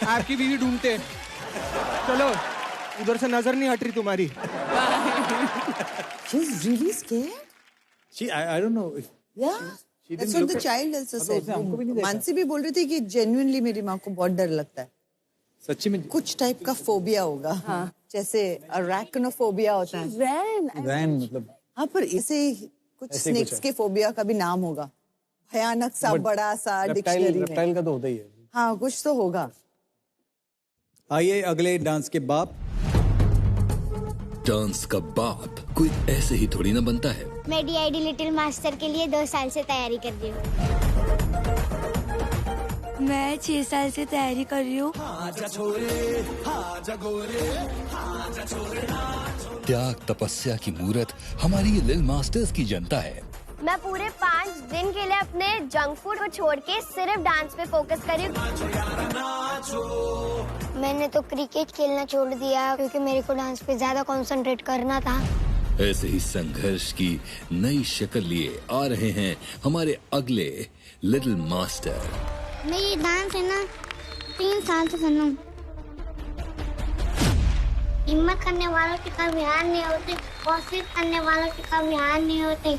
आपकी बीवी ढूंढते। चलो, उधर से नजर नहीं हट रही तुम्हारी। She's really scared. I don't know. Yeah. She That's didn't what look the at- child also अब said. उसने हमको भी नहीं देखा। मानसी भी बोल रही थी कि genuinely मेरी माँ को बहुत डर लगता है। सच्ची में कुछ टाइप का फोबिया होगा। हाँ। जैसे arachnophobia होता है। रैन मतलब। हाँ, पर इसे कुछ ऐसे ही कुछ स्नेक्स है। के फोबिया का भी नाम होगा। भयानक सा बड़ा सा डिक्शनरी में। रेप्टाइल का तो होता ही है। हाँ, कुछ तो होगा। आइए अगले डांस के बाप। डांस का बाप कोई ऐसे ही थोड़ी ना बनता है। मैं DID लिटिल मास्टर के लिए 2 साल से तैयारी कर रही हूँ। मैं 6 साल से तैयारी कर रही हूँ। त्याग तपस्या की मूरत हमारी ये लिल मास्टर्स की जनता है। मैं पूरे 5 दिन के लिए अपने जंक फूड को छोड़ के सिर्फ डांस पे फोकस करी। मैंने तो क्रिकेट खेलना छोड़ दिया क्योंकि मेरे को डांस पे ज्यादा कंसंट्रेट करना था। ऐसे ही संघर्ष की नई शक्ल लिए आ रहे हैं हमारे अगले लिटिल मास्टर। मैं ये डांस है ना 3 साल से कर रहा हूँ। हिम्मत करने वालों के कभी हार नहीं होते, कोशिश करने वालों के कभी हार नहीं होते।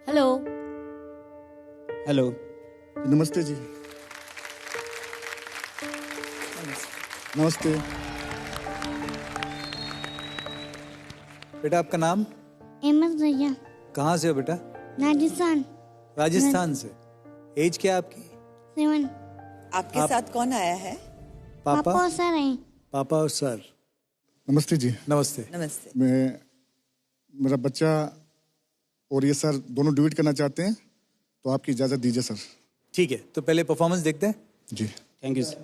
हेलो। हेलो। नमस्ते जी। नमस्ते। बेटा आपका नाम? एमएस भैया। कहाँ से हो बेटा? राजस्थान। राजस्थान से। एज क्या है आपकी? 7। आपके साथ कौन आया है? पापा और सर हैं। पापा और सर। नमस्ते जी। नमस्ते। नमस्ते। मेरा बच्चा और ये सर दोनों ड्यूट करना चाहते हैं, तो आपकी इजाजत दीजिए सर। ठीक है, तो पहले परफॉर्मेंस देखते हैं। जी थैंक यू सर।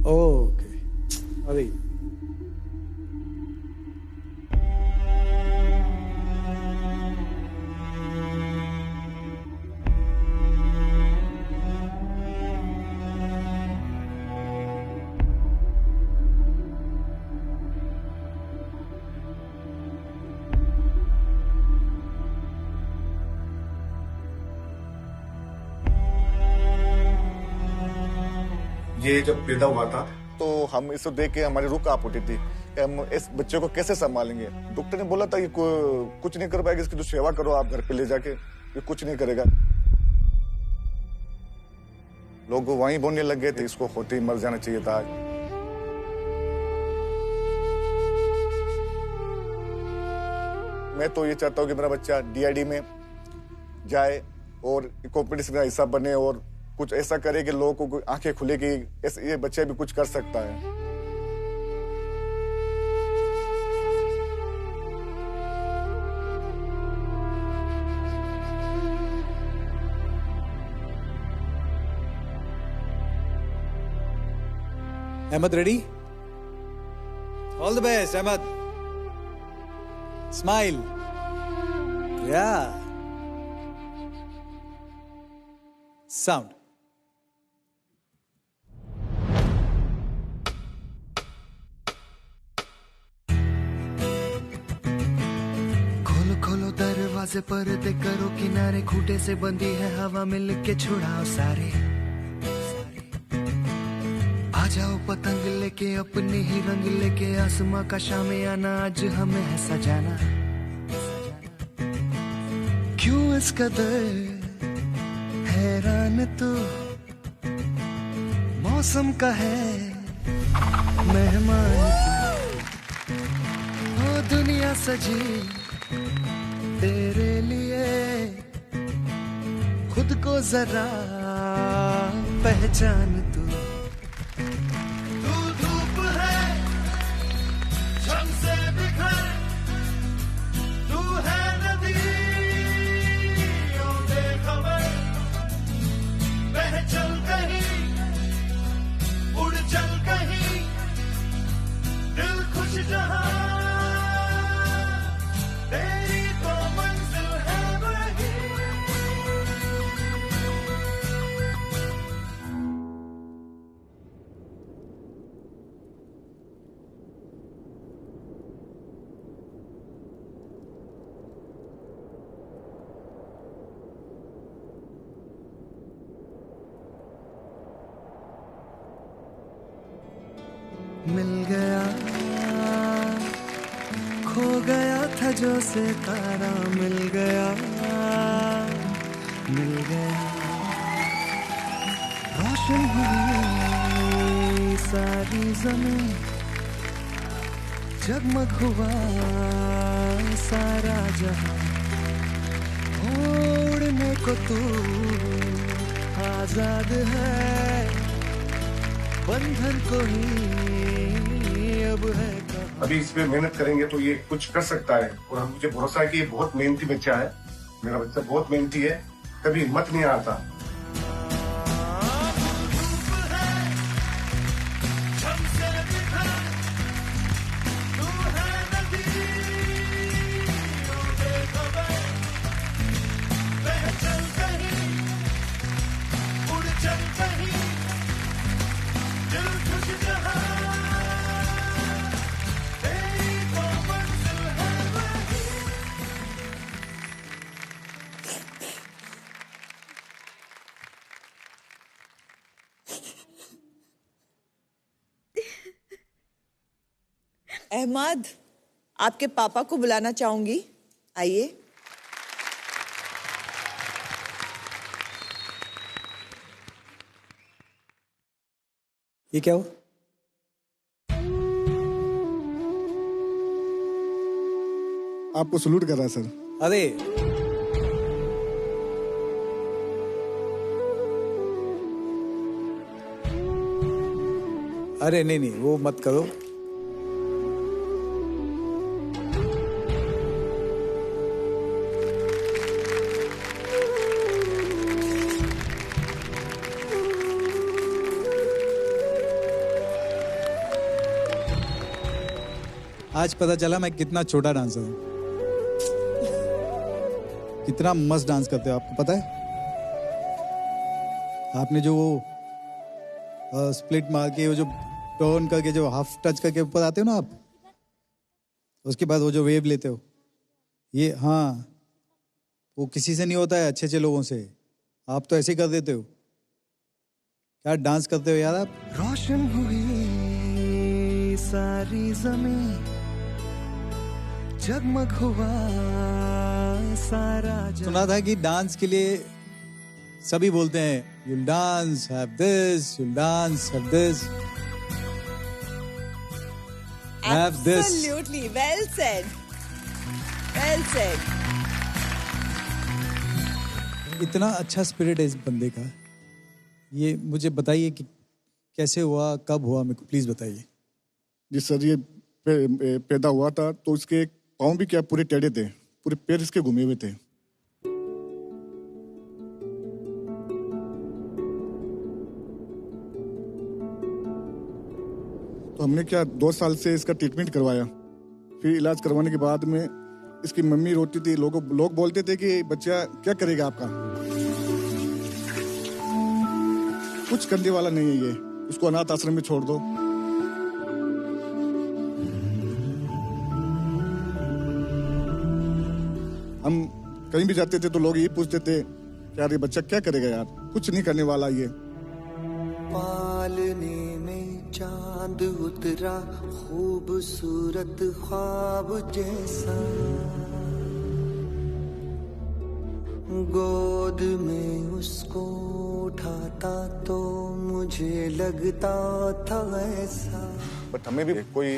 ओके, अभी ये जब पैदा हुआ था तो हम इसको देख के हमारी रूह कांप उठी थी कि हम इस बच्चे को कैसे संभालेंगे। डॉक्टर ने बोला था कि कुछ नहीं कर पाएगा, इसकी तो सेवा करो आप घर पे ले जाके, ये कुछ नहीं करेगा। लोग वहीं बोलने लग गए थे इसको होते ही मर जाना चाहिए था। मैं तो ये चाहता हूँ कि मेरा बच्चा DID में जाए और कॉम्पिटिशन का हिस्सा बने और कुछ ऐसा करे कि लोगों को आंखें खुले कि ये बच्चा भी कुछ कर सकता है। Ahmed ready? All the best Ahmed. Smile. या साउंड। खोलो खोलो दरवाजे पर्दे करो किनारे, खूटे से बंदी है हवा में लिख के छुड़ाओ सारे। आज जाओ पतंग लेके अपने ही रंग लेके आसमां का शामियाना आज हमें है सजाना। क्यों इस कदर हैरान तो मौसम का है मेहमान। ओ दुनिया सजी तेरे लिए, खुद को जरा पहचान तू। तू धूप है झम से बिखर, तू है नदी बेखबर, बह चल कहीं उड़ चल कहीं, दिल खुश जहां तेरी तो मंजिल है वही। मिल गया खो गया था जो सितारा, मिल गया रोशन हुई सारी ज़मीं, जगमग हुआ सारा जहां। उड़ने को तू आजाद है, बंधन को ही अब है। अभी इसमें मेहनत करेंगे तो ये कुछ कर सकता है, और मुझे भरोसा है कि ये बहुत मेहनती बच्चा है। मेरा बच्चा बहुत मेहनती है, कभी हिम्मत नहीं आता। अहमद, आपके पापा को बुलाना चाहूंगी, आइए। ये क्या हुआ? आपको सलूट कर रहा है सर। अरे अरे नहीं, वो मत करो। आज पता चला मैं कितना छोटा डांसर हूँ। कितना मस्त डांस करते हो, आपको पता है? आपने जो वो स्प्लिट मार के, वो जो टर्न करके, जो हाफ टच करके ऊपर आते हो ना आप, उसके बाद वो जो वेव लेते हो, ये हाँ, वो किसी से नहीं होता है, अच्छे अच्छे लोगों से। आप तो ऐसे ही कर देते हो। क्या डांस करते हो यार आप। रोशन हुई सारी जमीन, जगमग हुआ सारा जहां। सुना था कि डांस के लिए सभी बोलते हैं you'll dance, have this, you'll dance, have this, have this. Absolutely, well said, well said. इतना अच्छा स्पिरिट है इस बंदे का। ये मुझे बताइए कि कैसे हुआ, कब हुआ, मेरे को प्लीज बताइए। जी सर, ये पैदा हुआ था तो इसके पाँव भी क्या पूरे टेढ़े थे, पूरे पैर इसके घूमे हुए थे। तो हमने क्या 2 साल से इसका ट्रीटमेंट करवाया। फिर इलाज करवाने के बाद में इसकी मम्मी रोती थी, लोग बोलते थे कि बच्चा क्या करेगा आपका, कुछ करने वाला नहीं है ये, इसको अनाथ आश्रम में छोड़ दो। हम कहीं भी जाते थे तो लोग यही पूछते थे कि यार ये बच्चा क्या करेगा यार, कुछ नहीं करने वाला ये। पालने में चांद उतरा खूबसूरत ख्वाब जैसा, गोद में उसको उठाता तो मुझे लगता था ऐसा। बट हमें भी कोई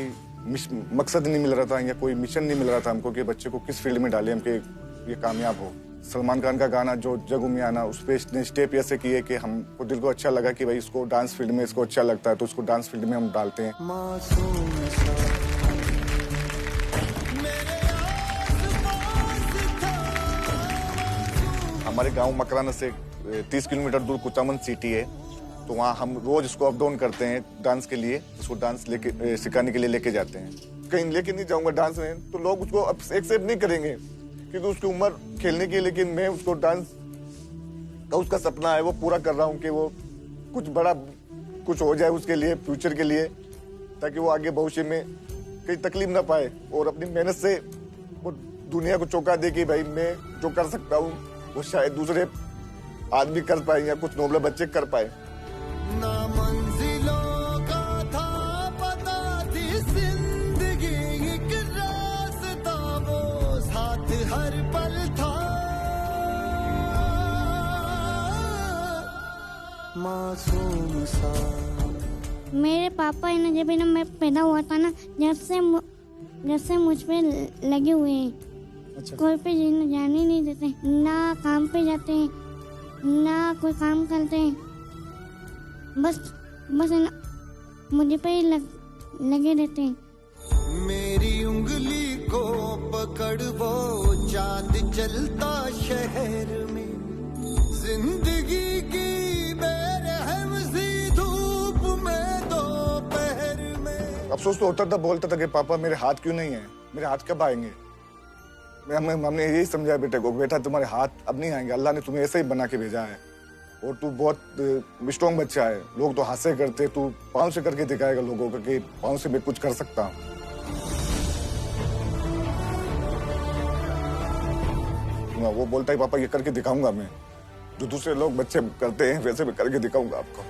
मकसद नहीं मिल रहा था या कोई मिशन नहीं मिल रहा था हमको कि बच्चे को किस फील्ड में डालें हम कि ये कामयाब हो। सलमान खान का गाना जो जग में आना, उस पे इसने स्टेप ऐसे किए कि हमको दिल को अच्छा लगा कि भाई इसको डांस फील्ड में इसको अच्छा लगता है तो उसको डांस फील्ड में हम डालते हैं। हमारे गांव मकराना से 30 किलोमीटर दूर कुचामन सिटी है, तो वहाँ हम रोज इसको अप डाउन करते हैं डांस के लिए। इसको डांस लेके सिखाने के लिए लेके जाते हैं। कहीं लेके नहीं जाऊंगा डांस में तो लोग उसको एक्सेप्ट नहीं करेंगे क्योंकि उसकी उम्र खेलने की, लेकिन मैं उसको डांस का उसका सपना है वो पूरा कर रहा हूँ कि वो कुछ बड़ा कुछ हो जाए उसके लिए, फ्यूचर के लिए, ताकि वो आगे भविष्य में कहीं तकलीफ ना पाए और अपनी मेहनत से वो दुनिया को चौंका दे कि भाई मैं जो कर सकता हूँ वो शायद दूसरे आदमी कर पाए या कुछ नोबले बच्चे कर पाए। ना मंजिलों का था पता थी जिंदगी एक रास्ता, वो साथ हर पल था मासूम सा। मेरे पापा है ना, जब ना मैं पैदा हुआ था ना, जब से मुझ पे लगे हुए हैं। स्कूल पे जाने नहीं देते, ना काम पे जाते हैं, ना कोई काम करते हैं, बस है ना मुझे पे ही लगे रहते हैं। मेरी उंगली को पकड़ वो चांद चलता शहर में, जिंदगी की बेरहम सी धूप में दोपहर में। अफसोस तो होता था, बोलता था कि पापा मेरे हाथ क्यों नहीं है, मेरे हाथ कब आएंगे। हमने यही समझाया बेटे को, बेटा तुम्हारे हाथ अब नहीं आएंगे, अल्लाह ने तुम्हें ऐसे ही बना के भेजा है और तू बहुत स्ट्रॉन्ग बच्चा है। लोग तो हाथ से करते, तू पाँव से करके दिखाएगा लोगों को कि पाँव से मैं कुछ कर सकता हूँ। वो बोलता है पापा ये करके दिखाऊंगा मैं, जो दूसरे लोग बच्चे करते हैं वैसे मैं करके दिखाऊंगा आपको।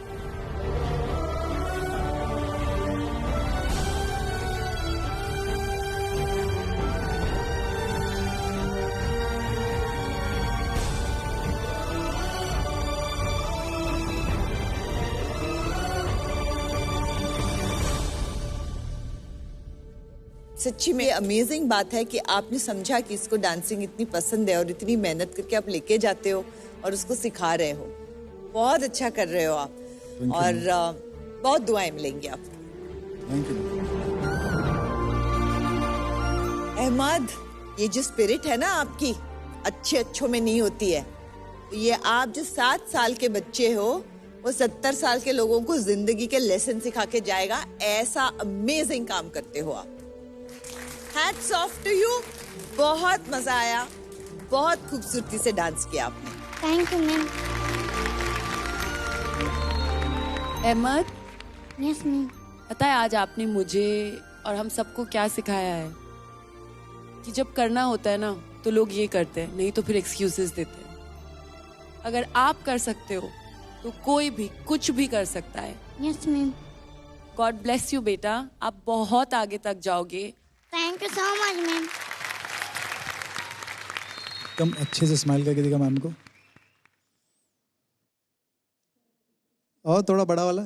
सच्ची में अमेजिंग बात है कि आपने समझा कि इसको डांसिंग इतनी पसंद है और इतनी मेहनत करके आप लेके जाते हो और उसको सिखा रहे हो। बहुत अच्छा कर रहे हो आप और बहुत दुआएं मिलेंगी आपको। अहमद, ये जो स्पिरिट है ना आपकी, अच्छे अच्छों में नहीं होती है। ये आप जो 7 साल के बच्चे हो वो 70 साल के लोगों को जिंदगी के लेसन सिखा के जाएगा। ऐसा अमेजिंग काम करते हो आप। Hats off to you. बहुत मजा आया, बहुत खूबसूरती से डांस किया आपने। Thank you ma'am. Ahmed, yes ma'am. पता है आज आपने मुझे और हम सबको क्या सिखाया है कि जब करना होता है ना तो लोग ये करते हैं, नहीं तो फिर एक्सक्यूजेस देते हैं। अगर आप कर सकते हो तो कोई भी कुछ भी कर सकता है। Yes ma'am. God bless you बेटा, आप बहुत आगे तक जाओगे। Thank you so much ma'am. तुम अच्छे से स्माइल करके दिखा मैम को, और थोड़ा बड़ा वाला।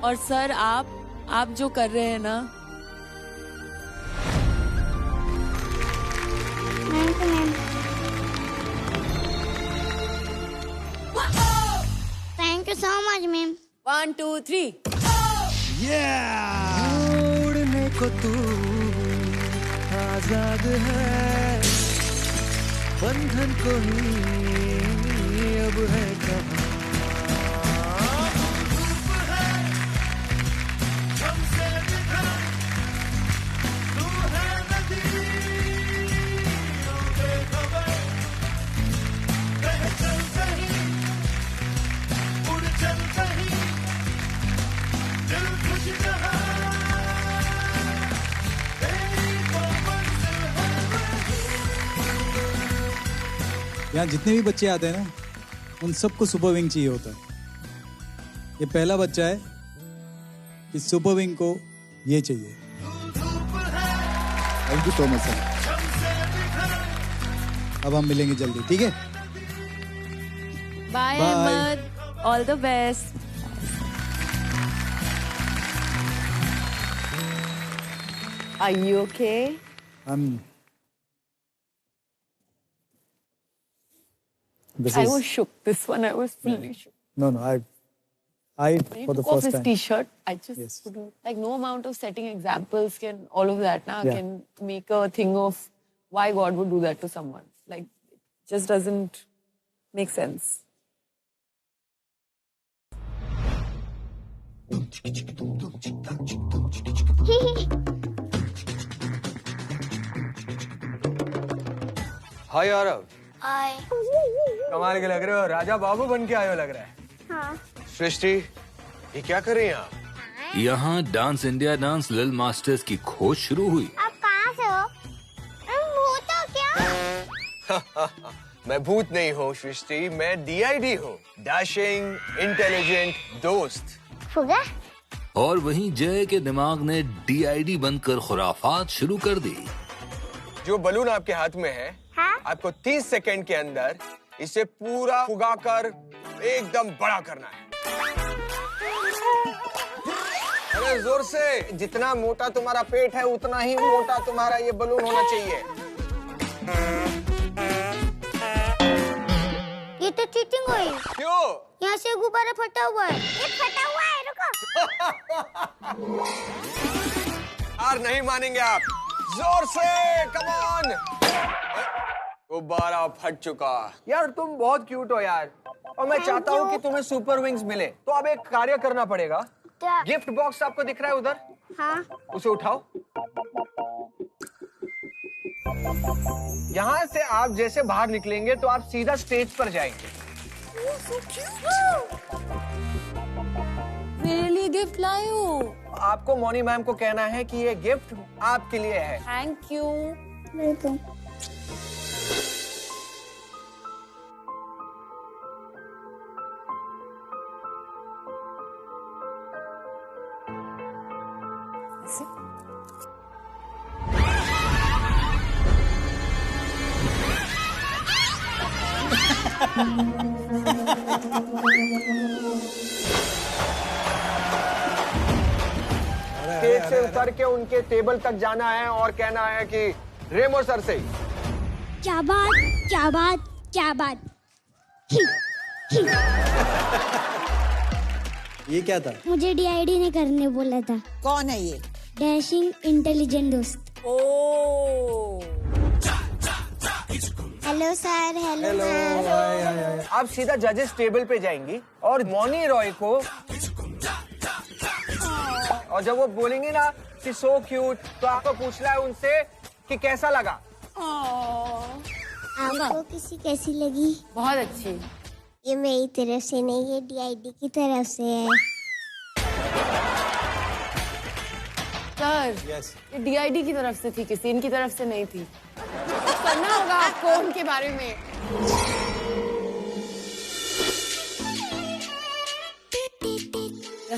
और सर आप जो कर रहे हैं ना, thank you ma'am. Thank you so much ma'am. 1 2 3 उड़ने को तू आजाद है, बंधन को ही अब है कहाँ। यहाँ जितने भी बच्चे आते हैं ना, उन सबको सुपर विंग चाहिए होता है। ये पहला बच्चा है कि सुपर विंग को ये चाहिए। Thank you so much sir. अब हम मिलेंगे जल्दी, ठीक है? Bye Ahmed, all the best. Are you okay? I was shook. This one I was fully shook. No, I for the first his time. T-shirt, I just couldn't. Like no amount of setting examples can all of that now Yeah. can make a thing of why God would do that to someone. Like it just doesn't make sense. हाय आरव। हाय। कमाल के लग रहे हो, राजा बाबू बन के आए हो लग रहा है। हाँ। सृष्टि, ये क्या कर रही हैं आप? यहाँ dance India dance little masters की खोज शुरू हुई। आप कहाँ से हो? भूत हो क्या? मैं भूत नहीं हूँ सृष्टि, मैं DID हूँ, डैशिंग इंटेलिजेंट दोस्त। फुगा? और वहीं जय के दिमाग ने DID बनकर खुराफात शुरू कर दी। जो बलून आपके हाथ में है, हाँ? आपको 30 सेकंड के अंदर इसे पूरा फुगाकर एकदम बड़ा करना है। अरे जोर से, जितना मोटा तुम्हारा पेट है उतना ही मोटा तुम्हारा ये बलून होना चाहिए। ये तो चीटिंग हुई। क्यों? यहाँ से गुब्बारा फटा हुआ है। ये फटा हुआ है, रुको। हार नहीं मानेंगे आप। जोर से, कम ऑन। गुब्बारा फट चुका। यार तुम बहुत क्यूट हो यार, और मैं चाहता हूँ कि तुम्हें सुपर विंग्स मिले। तो अब एक कार्य करना पड़ेगा। गिफ्ट बॉक्स आपको दिख रहा है उधर? हाँ। उसे उठाओ। यहाँ से आप जैसे बाहर निकलेंगे तो आप सीधा स्टेज पर जाएंगे। मेरे लिए गिफ्ट लाई हो। आपको मोनी मैम को कहना है कि ये गिफ्ट आपके लिए है। Thank you. वेलकम। स्टेज से उतर के उनके टेबल तक जाना है और कहना है कि रेमो सर से। क्या बात, क्या बात, क्या बात। ये क्या था? मुझे DID ने करने बोला था। कौन है ये? डैशिंग इंटेलिजेंट दोस्त। Oh. Hello sir, hello ma'am. आप सीधा जजेस टेबल पे जाएंगी और मोनी रॉय को, और जब वो बोलेंगे ना कि सो क्यूट, तो आपको पूछना है उनसे कि कैसा लगा। आपको किसी कैसी लगी? बहुत अच्छी। ये मेरी तरफ से नहीं है, DID की तरफ से है। सर, ये DID की तरफ से थी, किसी इनकी तरफ से नहीं थी। करना होगा आपको उनके बारे में।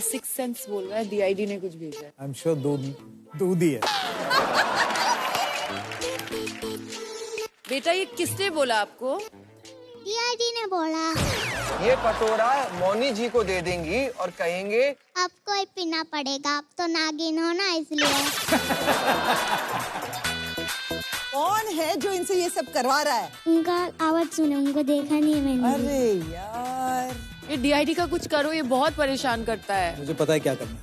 सिक्स सेंस बोल रहा है, DID ने कुछ भेजा है। I'm sure दूध ही है। बेटा ये किसने बोला आपको? DID ने बोला। ये कटोरा मोनी जी को दे देंगी और कहेंगे आपको ही पीना पड़ेगा, आप तो नागिन हो ना, इसलिए। कौन है जो इनसे ये सब करवा रहा है? उनका आवाज सुने, उनको देखा नहीं है मैंने। अरे यार, ये DID का कुछ करो, ये बहुत परेशान करता है। मुझे पता है क्या करना है।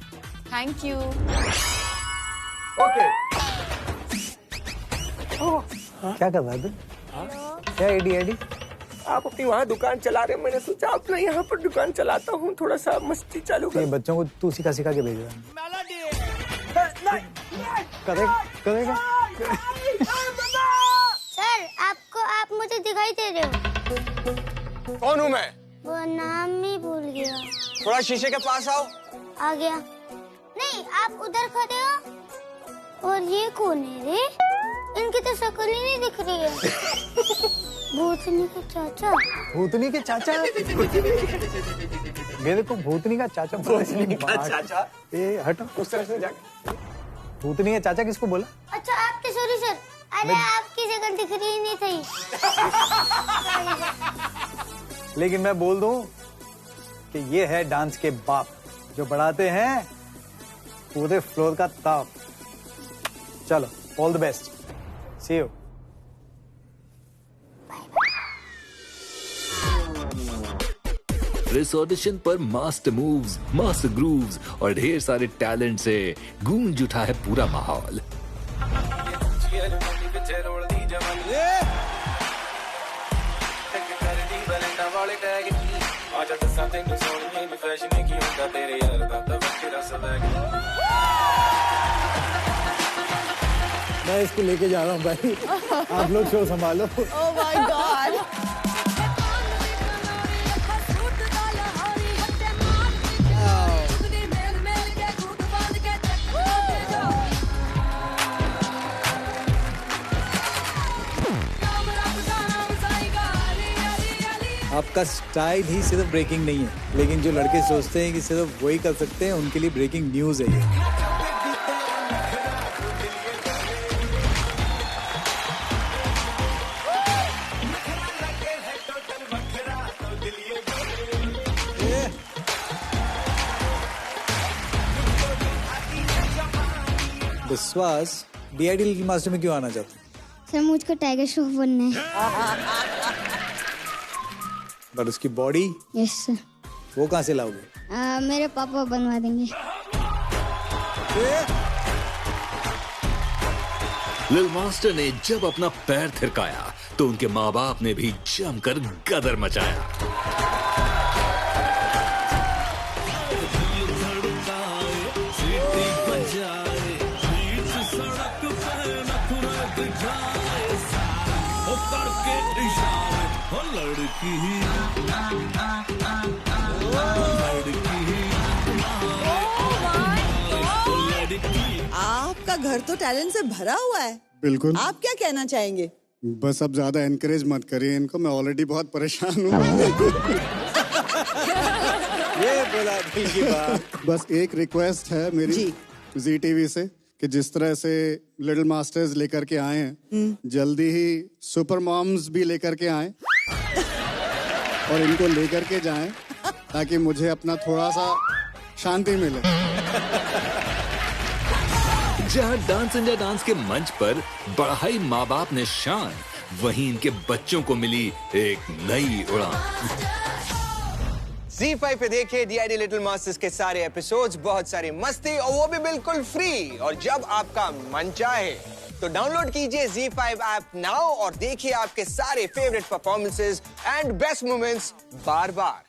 Thank you. ओके। क्या कर रहा है? क्या DID? आप अपनी वहाँ दुकान चला रहे हैं, मैंने सोचा अपना यहाँ पर दुकान चलाता हूँ, थोड़ा सा मस्ती चालू कर। ये बच्चों को तू सिखा के भेज रहा है। करेगा? सर, आप मुझे दिखाई दे रहे हो। कौन हूँ मैं? वो नाम ही भूल गया। थोड़ा शीशे के पास आओ। आ गया। नहीं, आप उधर खड़े हो। और ये कौन है रे? इनकी तो शक्ल ही नहीं दिख रही है। भूतनी के चाचा। भूतनी के चाचा? मेरे को भूतनी का चाचा। भूतनी का चाचा? ए हटो उस तरह से जाके। भूतनी का चाचा किसको बोला? अच्छा आपके सॉरी सर। अरे आपकी शक्ल दिख रही नहीं थी। लेकिन मैं बोल दूं कि ये है डांस के बाप जो बढ़ाते हैं पूरे फ्लोर का ताप। चलो all the best, see you. इस ऑडिशन पर मास्टर मूव्स, मास्टर ग्रूव्स और ढेर सारे टैलेंट से गूंज उठा है पूरा माहौल। मैं इसको लेके जा रहा हूँ भाई, आप लोग शो संभालो। Oh my God! आपका स्टाइल ही सिर्फ ब्रेकिंग नहीं है, लेकिन जो लड़के सोचते हैं कि सिर्फ वही कर सकते हैं, उनके लिए ब्रेकिंग न्यूज है ये। विश्वास DID लिटिल मास्टर में क्यों आना चाहते हैं? सर मुझको टाइगर श्रॉफ बनना है। पर उसकी बॉडी? Yes sir. वो कहाँ से लाओगे? मेरे पापा बनवा देंगे। लिटिल मास्टर ने जब अपना पैर थिरकाया तो उनके माँ बाप ने भी जमकर गदर मचाया। आपका घर तो टैलेंट से भरा हुआ है। बिल्कुल। आप क्या कहना चाहेंगे? बस अब ज्यादा एनकरेज मत करिए इनको, मैं ऑलरेडी बहुत परेशान हूँ। ये बोला दिल की बात। बस एक रिक्वेस्ट है मेरी ZTV से कि जिस तरह से लिटिल मास्टर्स लेकर के आए हैं, जल्दी ही सुपर मॉम्स भी लेकर के आए और इनको लेकर के जाएं ताकि मुझे अपना थोड़ा सा शांति मिले। जहां डांस इंडिया डांस के मंच पर बढ़ाई माँ बाप ने शान, वहीं इनके बच्चों को मिली एक नई उड़ान। Z5 पे देखिए DID लिटिल मास्टर्स के सारे एपिसोड्स, बहुत सारी मस्ती और वो भी बिल्कुल फ्री। और जब आपका मन चाहे तो डाउनलोड कीजिए Z5 ऐप नाउ और देखिए आपके सारे favourite performances and best moments bar bar.